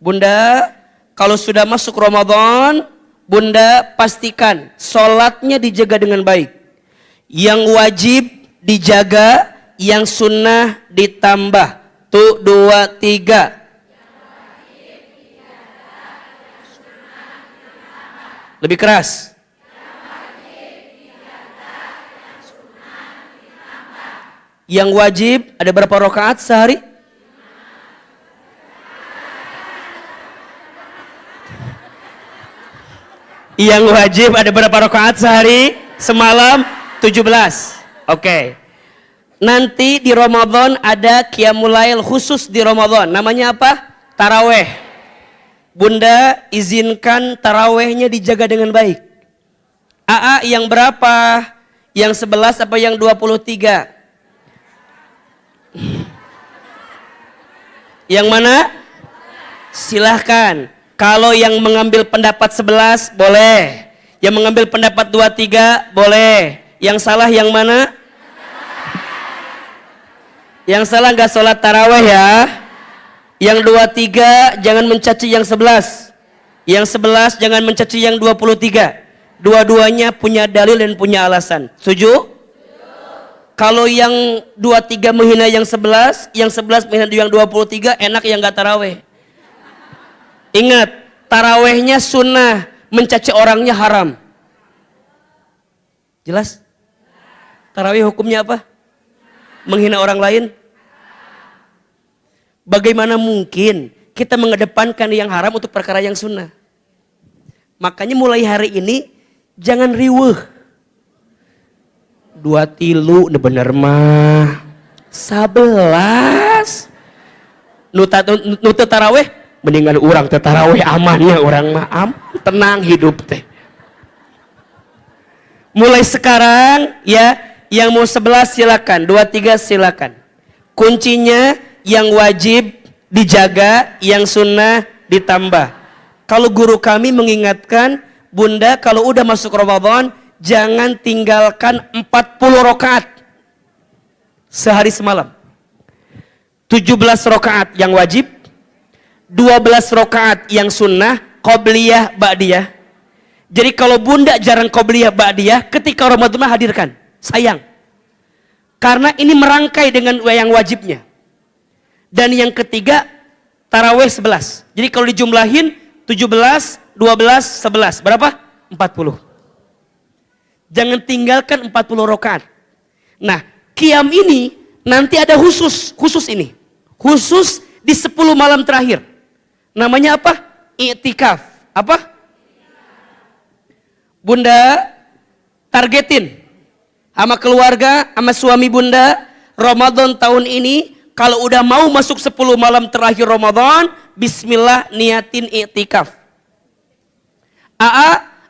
Bunda, kalau sudah masuk Ramadan, bunda pastikan salatnya dijaga dengan baik. Yang wajib dijaga, yang sunnah ditambah. Tuh 2, 3. Lebih keras. Yang wajib ada berapa rakaat sehari? Yang wajib ada berapa rakaat sehari? Semalam 17. Oke. Nanti di Ramadan ada qiyamul lail khusus di Ramadan. Namanya apa? Taraweh. Bunda izinkan tarawehnya dijaga dengan baik. Yang berapa? Yang 11 apa yang 23? Yang mana? Silahkan. Kalau yang mengambil pendapat 11 boleh. Yang mengambil pendapat 23 boleh. Yang salah yang mana? Yang salah nggak sholat taraweh ya. Yang 23 jangan mencaci yang 11. Yang 11 jangan mencaci yang 23. Dua-duanya punya dalil dan punya alasan. Setuju? Kalau yang 23 menghina yang 11, yang 11 menghina yang 23, enak yang gak taraweh. Ingat, tarawehnya sunnah, mencaci orangnya haram. Jelas? Taraweh hukumnya apa? Menghina orang lain? Bagaimana mungkin kita mengedepankan yang haram untuk perkara yang sunnah? Makanya mulai hari ini jangan riweuh. 2 bener mah 11 nuta taraweh mendingan orang teh taraweh amannya orang mah tenang hidup teh. Mulai sekarang ya, yang mau 11 silakan, 23 silakan. Kuncinya yang wajib dijaga, yang sunnah ditambah. Kalau guru kami mengingatkan, bunda kalau udah masuk Ramadan jangan tinggalkan 40 rakaat sehari semalam. 17 rakaat yang wajib, 12 rakaat yang sunnah, qobliyah, ba'diyah. Jadi kalau bunda jarang qobliyah, ba'diyah, ketika Ramadan hadirkan, sayang. Karena ini merangkai dengan yang wajibnya. Dan yang ketiga, taraweh 11. Jadi kalau dijumlahin 17, 12, 11. Berapa? 40. Jangan tinggalkan 40 rakaat. Nah, qiyam ini nanti ada khusus ini. Khusus di 10 malam terakhir. Namanya apa? I'tikaf. Apa? Bunda targetin sama keluarga, sama suami bunda, Ramadan tahun ini kalau udah mau masuk 10 malam terakhir Ramadan, bismillah niatin i'tikaf.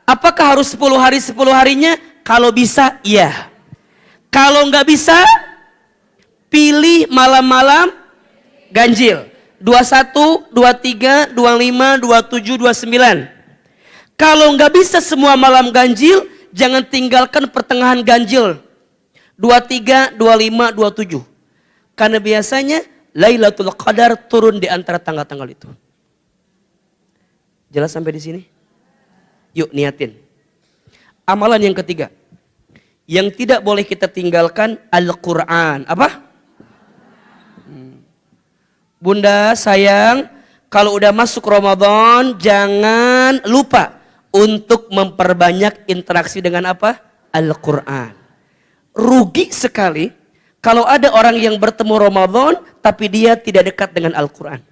Apakah harus 10 hari 10 harinya? Kalau bisa, iya. Kalau nggak bisa, pilih malam-malam ganjil. 21, 23, 25, 27, 29. Kalau nggak bisa semua malam ganjil, jangan tinggalkan pertengahan ganjil. 23, 25, 27. Karena biasanya Lailatul Qadar turun di antara tanggal-tanggal itu. Jelas sampai di sini? Yuk niatin. Amalan yang ketiga. Yang tidak boleh kita tinggalkan Al-Quran. Apa? Bunda sayang, kalau udah masuk Ramadan jangan lupa untuk memperbanyak interaksi dengan apa? Al-Quran. Rugi sekali kalau ada orang yang bertemu Ramadan tapi dia tidak dekat dengan Al-Quran.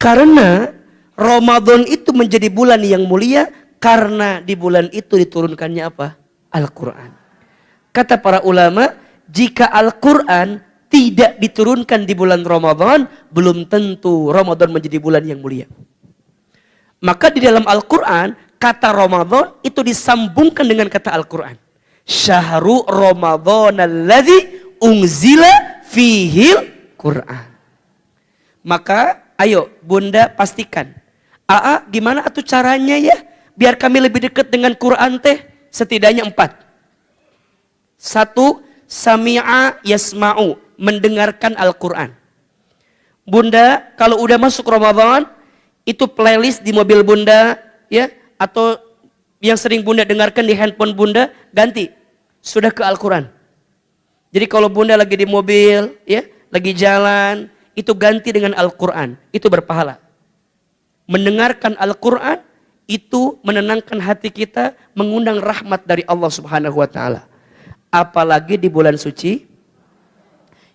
Karena Ramadan itu menjadi bulan yang mulia karena di bulan itu diturunkannya apa? Al-Quran. Kata para ulama, jika Al-Quran tidak diturunkan di bulan Ramadan, belum tentu Ramadan menjadi bulan yang mulia. Maka di dalam Al-Quran, kata Ramadan itu disambungkan dengan kata Al-Quran. Syahru Ramadan alladzi unzila fihil Quran. Maka ayo Bunda pastikan. Aa gimana atuh caranya ya? Biar kami lebih dekat dengan Quran teh. Setidaknya 4. 1. Sami'a yasma'u. Mendengarkan Al-Quran. Bunda kalau udah masuk Ramadan, itu playlist di mobil Bunda ya, atau yang sering Bunda dengarkan di handphone Bunda, ganti sudah ke Al-Quran. Jadi kalau Bunda lagi di mobil ya, lagi jalan, itu ganti dengan Al-Quran, itu berpahala. Mendengarkan Al-Quran itu menenangkan hati kita, mengundang rahmat dari Allah Subhanahu wa taala. Apalagi di bulan suci.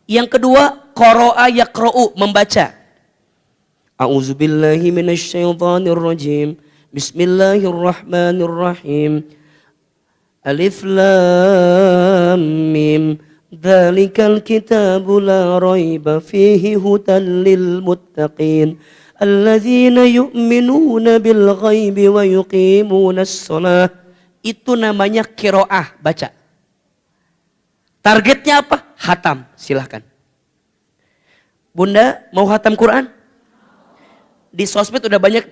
Yang kedua, qara'a yaqra'u, membaca. A'udzubillahi minasyaitonirrajim. Bismillahirrahmanirrahim. Alif lam mim. Dzalikal kitabu la raiba fihi hudan lil muttaqin. Alladzina yu'minuna bil ghaibi wa yuqimunas shalah. Itu namanya qiraah, baca. Targetnya apa? Hatam, silahkan. Bunda mau hatam Quran? Di sosmed udah banyak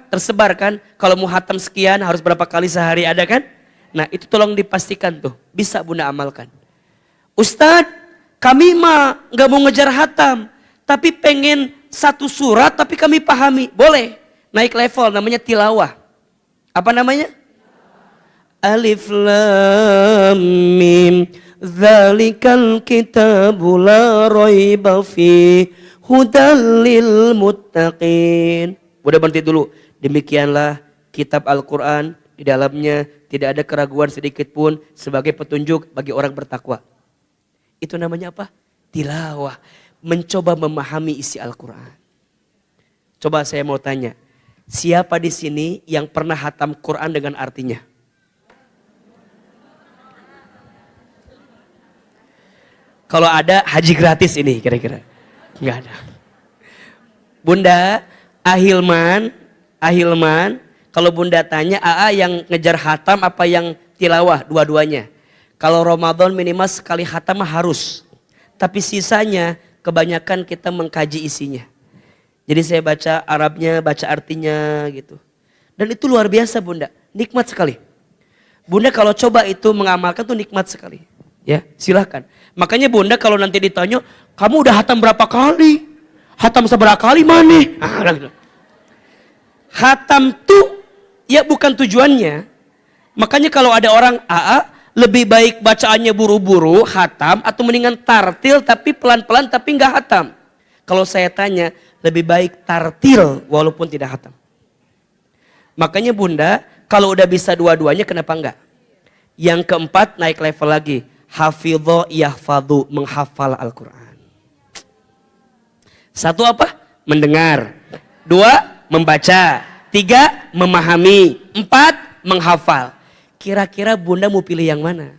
tersebar kan, kalau mau hatam sekian harus berapa kali sehari, ada kan? Nah itu tolong dipastikan tuh, bisa Bunda amalkan. Ustadz, kami mah gak mau ngejar hatam, tapi pengen satu surat tapi kami pahami. Boleh, naik level, namanya tilawah. Apa namanya? Alif lam mim. Dzalikal kitabu la raiba fi hudal lil muttaqin. Udah berhenti dulu. Demikianlah kitab Al-Quran, di dalamnya tidak ada keraguan sedikit pun sebagai petunjuk bagi orang bertakwa. Itu namanya apa? Tilawah. Mencoba memahami isi Al-Quran. Coba saya mau tanya, siapa di sini yang pernah hatam Quran dengan artinya? Kalau ada haji gratis ini kira-kira. Enggak ada. Bunda, Ahilman, kalau Bunda tanya, yang ngejar hatam apa yang tilawah? Dua-duanya. Kalau Ramadan minimal sekali hatam harus. Tapi sisanya kebanyakan kita mengkaji isinya. Jadi saya baca Arabnya, baca artinya gitu. Dan itu luar biasa Bunda, nikmat sekali. Bunda kalau coba itu mengamalkan tuh nikmat sekali. Ya, silahkan. Makanya Bunda kalau nanti ditanya, kamu udah hatam berapa kali? Hatam seberapa kali mana? Gitu. Hatam tuh ya bukan tujuannya. Makanya kalau ada orang lebih baik bacaannya buru-buru hatam atau mendingan tartil tapi pelan-pelan tapi nggak hatam. Kalau saya tanya, lebih baik tartil walaupun tidak hatam. Makanya Bunda kalau udah bisa dua-duanya kenapa enggak? Yang keempat naik level lagi. Hafidho yahfadhu, menghafal Al-Quran. 1 apa? Mendengar. 2 membaca. 3 memahami. 4 menghafal. Kira-kira Bunda mau pilih yang mana?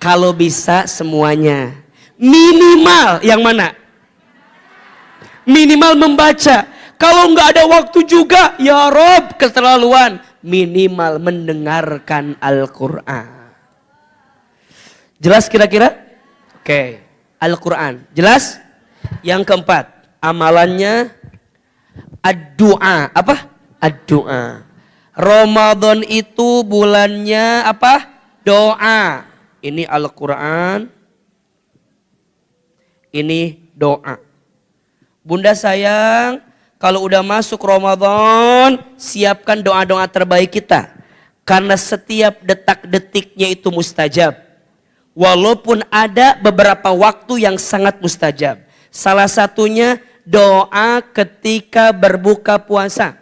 Kalau bisa semuanya. Minimal yang mana? Minimal membaca. Kalau nggak ada waktu juga, ya Rob, keterlaluan. Minimal mendengarkan Al-Quran. Jelas kira-kira? Oke. Al-Quran. Jelas? Yang keempat. Amalannya ad-du'a. Apa? Ad-du'a. Ramadan itu bulannya apa? Doa. Ini Al-Quran. Ini doa. Bunda sayang, kalau udah masuk Ramadan, siapkan doa-doa terbaik kita. Karena setiap detak-detiknya itu mustajab. Walaupun ada beberapa waktu yang sangat mustajab. Salah satunya doa ketika berbuka puasa.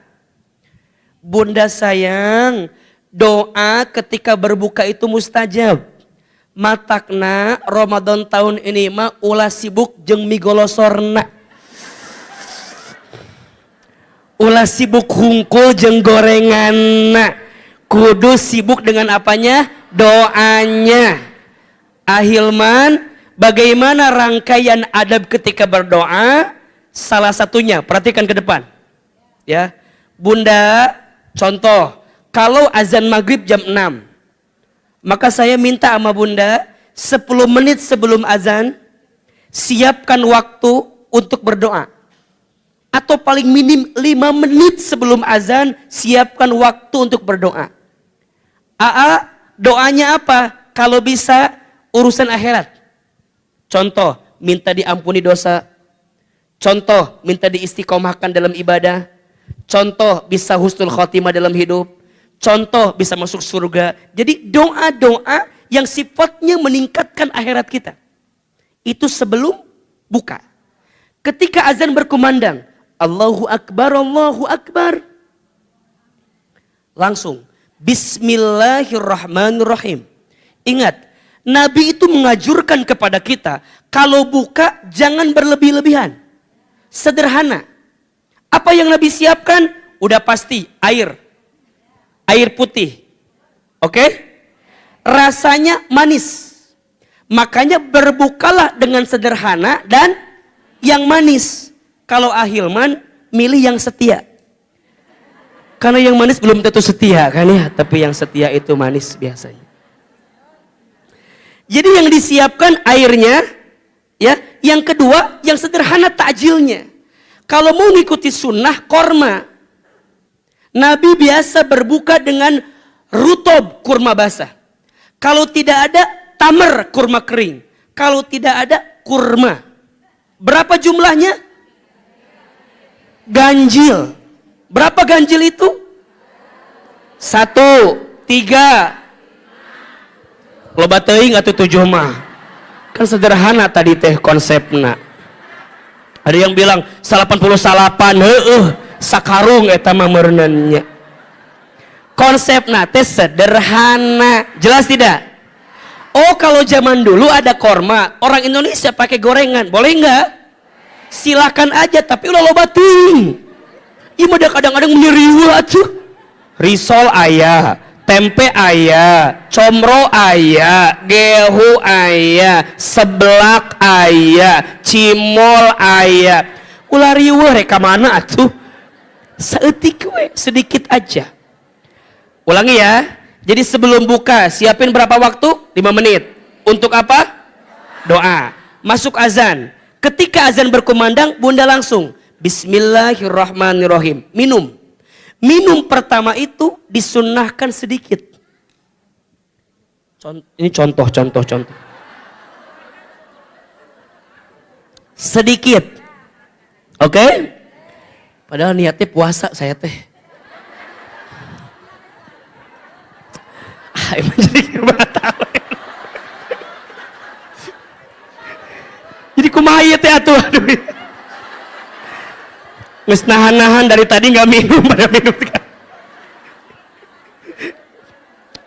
Bunda sayang, doa ketika berbuka itu mustajab. matakna Ramadan tahun ini mah ulah sibuk jeung migolosorna. Ulah sibuk hungkul jeung gorenganna. Kudu sibuk dengan apanya? Doanya. Ahilman, bagaimana rangkaian adab ketika berdoa? Salah satunya, perhatikan ke depan. Ya. Bunda, contoh, kalau azan maghrib jam 6, maka saya minta sama Bunda 10 menit sebelum azan siapkan waktu untuk berdoa. Atau paling minim 5 menit sebelum azan siapkan waktu untuk berdoa. Doanya apa? Kalau bisa urusan akhirat. Contoh, minta diampuni dosa. Contoh, minta diistiqomahkan dalam ibadah. Contoh, bisa husnul khotimah dalam hidup. Contoh, bisa masuk surga. Jadi doa-doa yang sifatnya meningkatkan akhirat kita. Itu sebelum buka. Ketika azan berkumandang, Allahu Akbar, Allahu Akbar. Langsung, Bismillahirrahmanirrahim. Ingat, Nabi itu mengajurkan kepada kita, kalau buka jangan berlebih-lebihan. Sederhana. Apa yang Nabi siapkan? Udah pasti, air. Air putih. Oke? Rasanya manis. Makanya berbukalah dengan sederhana dan yang manis. Kalau ahilman, milih yang setia. Karena yang manis belum tentu setia kan ya, tapi yang setia itu manis biasanya. Jadi yang disiapkan airnya, ya. Yang kedua, yang sederhana takjilnya. Kalau mau ngikuti sunnah, korma. Nabi biasa berbuka dengan rutob, kurma basah. Kalau tidak ada, tamar, kurma kering. Kalau tidak ada, kurma. Berapa jumlahnya? Ganjil. Berapa ganjil itu? 1, 3. Loba teuing atuh 7 mah. Kan sederhana tadi teh konsepna. Ada yang bilang 88, sakarung eta mah meurneunnya. Konsepna teh sederhana. Jelas tidak? Oh, kalau zaman dulu ada korma, orang Indonesia pakai gorengan, boleh enggak? Silakan aja, tapi ulah loba teuing. Ieu mah kadang-kadang menyeriweuh atuh. Risol aya, tempe aya, comro aya, gehu aya, seblak aya, cimol aya. Ulah riweuh rek ka mana atuh? Saeutik we, sedikit aja. Ulangi ya. Jadi sebelum buka, siapin berapa waktu? 5 menit. Untuk apa? Doa. Masuk azan. Ketika azan berkumandang, Bunda langsung Bismillahirrahmanirrahim. Minum. Minum pertama itu disunnahkan sedikit. Ini contoh. Sedikit. Oke? Padahal niatnya puasa saya teh. Emang jadi batal. Jadi kumaha ieu teh atuh? Geus nahan-nahan dari tadi nggak minum pada minum.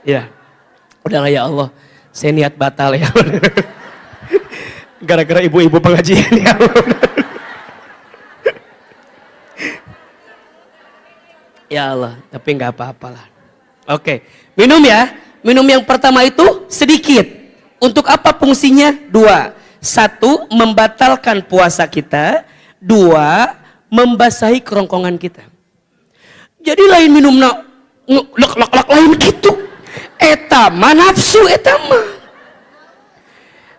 Ya, udahlah ya Allah, saya niat batal ya. Gara-gara ibu-ibu pengajian ya Allah. Ya Allah, tapi nggak apa-apalah. Oke, minum ya. Minum yang pertama itu sedikit. Untuk apa fungsinya? 2. 1, membatalkan puasa kita. 2, membasahi kerongkongan kita. Jadi lain minumna lek lain gitu. Eta mah nafsu eta mah.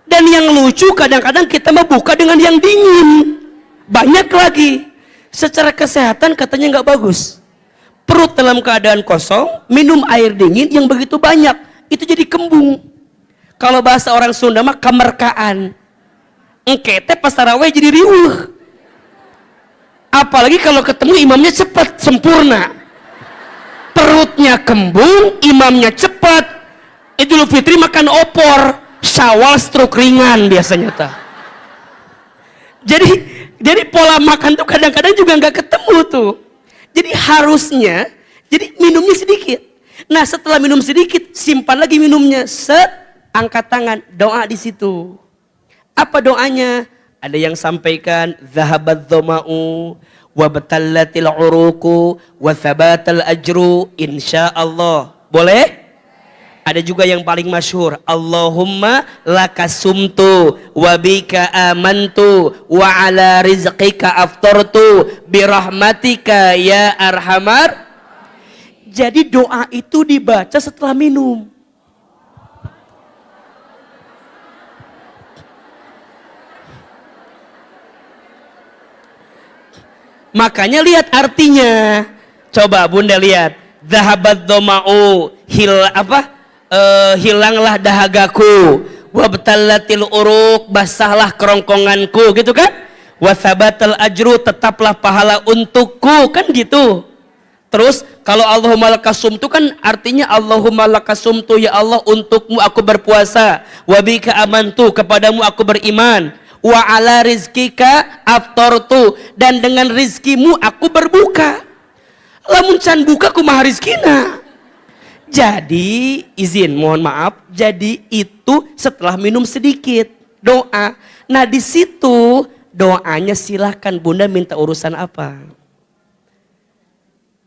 Dan yang lucu kadang-kadang kita mah buka dengan yang dingin. Banyak lagi. Secara kesehatan katanya nggak bagus. Perut dalam keadaan kosong, minum air dingin yang begitu banyak, itu jadi kembung. Kalau bahasa orang Sunda mah kemerkaan. Engkete pas tarawih jadi riuh. Apalagi kalau ketemu imamnya cepat, sempurna. Perutnya kembung, imamnya cepat. Idul Fitri makan opor, Syawal stroke ringan biasanya ta. Jadi pola makan tuh kadang-kadang juga nggak ketemu tuh. Jadi harusnya, jadi minumnya sedikit. Nah setelah minum sedikit, simpan lagi minumnya. angkat tangan, doa di situ. Apa doanya? Ada yang sampaikan zahabat dhama'u wa batallatil uruku wa thabatal ajru insyaallah. Boleh? Ada juga yang paling masyhur, Allahumma lakasumtu wa bika amantu wa ala rizqika aftartu birahmatika ya arhamar. Jadi doa itu dibaca setelah minum. Makanya lihat artinya. Coba Bunda lihat. Zahabat dhama'u, hilanglah dahagaku. Wabtallatil uruk, basahlah kerongkonganku, gitu kan? Wa thabatal ajru, tetaplah pahala untukku, kan gitu. Terus kalau Allahumma lakasumtu kan artinya Allahumma lakasumtu, ya Allah untukmu aku berpuasa. Wa bika amantu, kepadamu aku beriman. Wa ala rizkika aftartu, dan dengan rizkimu aku berbuka. Lamun can buka kumaha rizkina. Jadi izin mohon maaf, jadi itu setelah minum sedikit doa. Nah di situ doanya silahkan Bunda minta urusan apa.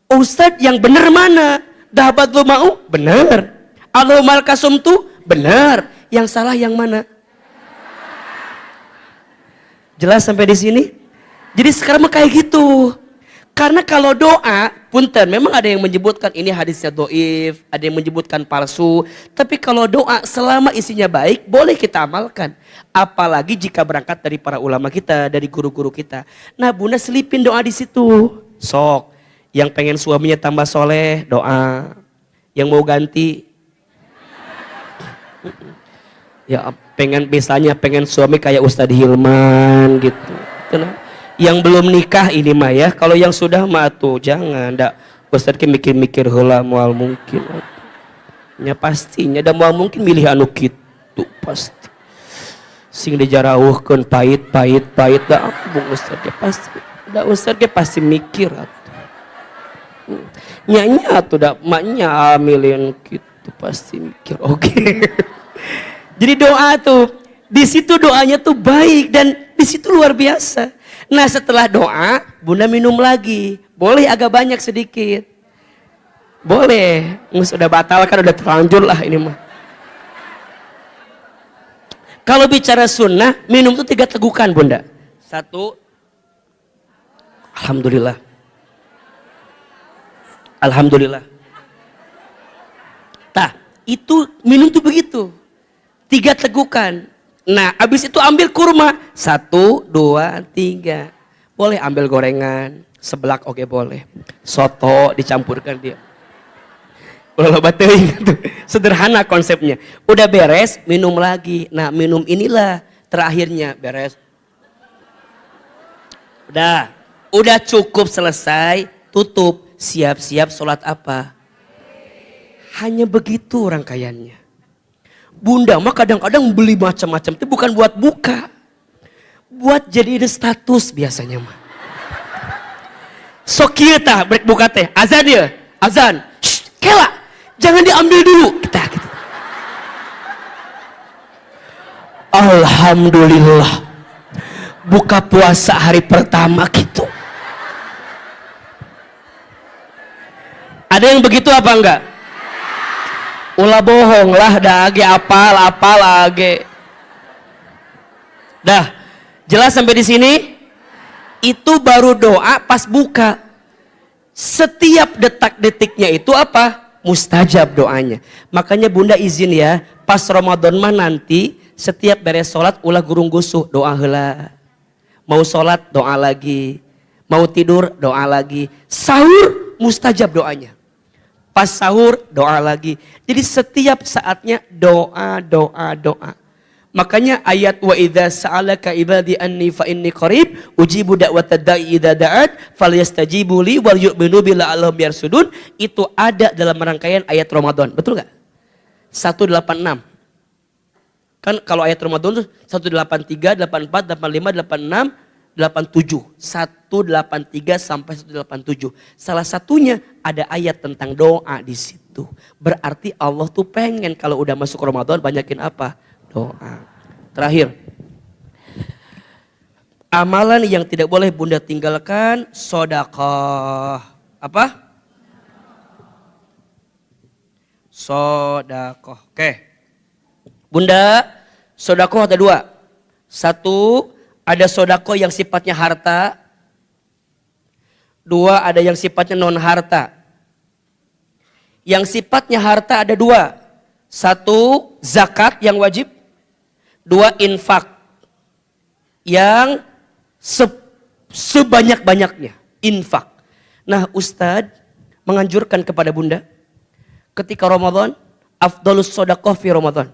Ustadz yang benar mana? Dahabat mau? Benar. Allahumma lakasumtu? Benar. Yang salah yang mana? Jelas sampai di sini? Jadi sekarang kayak gitu. Karena kalau doa, punten, memang ada yang menyebutkan ini hadisnya doif, ada yang menyebutkan palsu. Tapi kalau doa selama isinya baik, boleh kita amalkan. Apalagi jika berangkat dari para ulama kita, dari guru-guru kita. Nah Bunda selipin doa di situ. Sok, yang pengen suaminya tambah soleh, doa. Yang mau ganti, ya pengen suami kayak Ustadz Hilman gitu. Kenapa? Yang belum nikah ini mah ya, kalau yang sudah mah tuh jangan, ndak Ustadz ke mikir-mikir heula moal mungkin. Ya pastinya da moal mungkin milih anu kitu pasti. Sing dijarauhkeun pahit da bung Ustadz ge pasti. Da Ustadz ge pasti mikir atuh. Nya tuh da maknya milihan kitu pasti mikir. Oke. Jadi doa tuh di situ doanya tuh baik dan di situ luar biasa. Nah setelah doa Bunda minum lagi, boleh agak banyak sedikit, boleh. Sudah batal kan, udah terlanjur lah ini mah. Kalau bicara sunnah minum tuh 3 tegukan Bunda. 1, alhamdulillah, alhamdulillah. Tah itu minum tuh begitu, 3 tegukan. Nah, abis itu ambil kurma. 1, 2, 3. Boleh ambil gorengan, sebelak oke boleh. Soto dicampurkan dia. Ulah bateuing tuh. Sederhana konsepnya. Udah beres, minum lagi. Nah, minum inilah terakhirnya beres. Udah cukup selesai, tutup, siap-siap sholat apa? Hanya begitu rangkaiannya. Bunda mah kadang-kadang beli macam-macam itu bukan buat buka, buat jadi status biasanya mah. Sok kieu tah brek buka teh, azan ya, azan. Shh, kela, jangan diambil dulu. Kita gitu. Alhamdulillah. Buka puasa hari pertama gitu. Ada yang begitu apa enggak? Ulah bohong lah, dah age apal age. Dah, jelas sampai di sini? Itu baru doa pas buka. Setiap detak-detiknya itu apa? Mustajab doanya. Makanya Bunda izin ya, pas Ramadan mah nanti setiap beres sholat ulah gurung gusuh, doa heula. Mau sholat doa lagi, mau tidur doa lagi. Sahur mustajab doanya. Pas sahur doa lagi. Jadi setiap saatnya doa. Makanya ayat wa idza sa'alaka ibadi anni fa inni qarib ujibu da'watad da'i idza da'at falyastajibu li wal yu'minu bi la'allahum yarsudun, itu ada dalam rangkaian ayat Ramadan. Betul enggak? 186. Kan kalau ayat Ramadan tuh 183, 84, 85, 86, 187. 183 sampai 187. Salah satunya ada ayat tentang doa di situ. Berarti Allah tuh pengen kalau udah masuk Ramadan banyakin apa? Doa. Terakhir. Amalan yang tidak boleh Bunda tinggalkan, sedekah. Apa? Sedekah. Oke. Bunda, sedekah ada dua. Satu, ada sedekah yang sifatnya harta. Dua, ada yang sifatnya non harta. Yang sifatnya harta ada dua. Satu, zakat yang wajib. Dua, infak. Yang sebanyak-banyaknya. Infak. Nah, Ustadz menganjurkan kepada Bunda. Ketika Ramadan, afdalus sedekah fi Ramadan.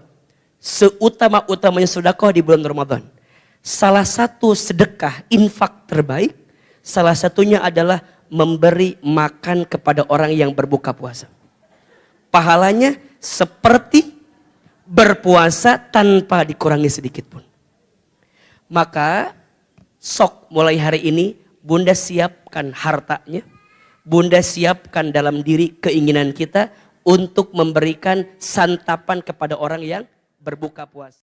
Seutama-utamanya sedekah di bulan Ramadan. Salah satu sedekah infak terbaik, salah satunya adalah memberi makan kepada orang yang berbuka puasa. Pahalanya seperti berpuasa tanpa dikurangi sedikit pun. Maka sok mulai hari ini Bunda siapkan hartanya, Bunda siapkan dalam diri keinginan kita untuk memberikan santapan kepada orang yang berbuka puasa.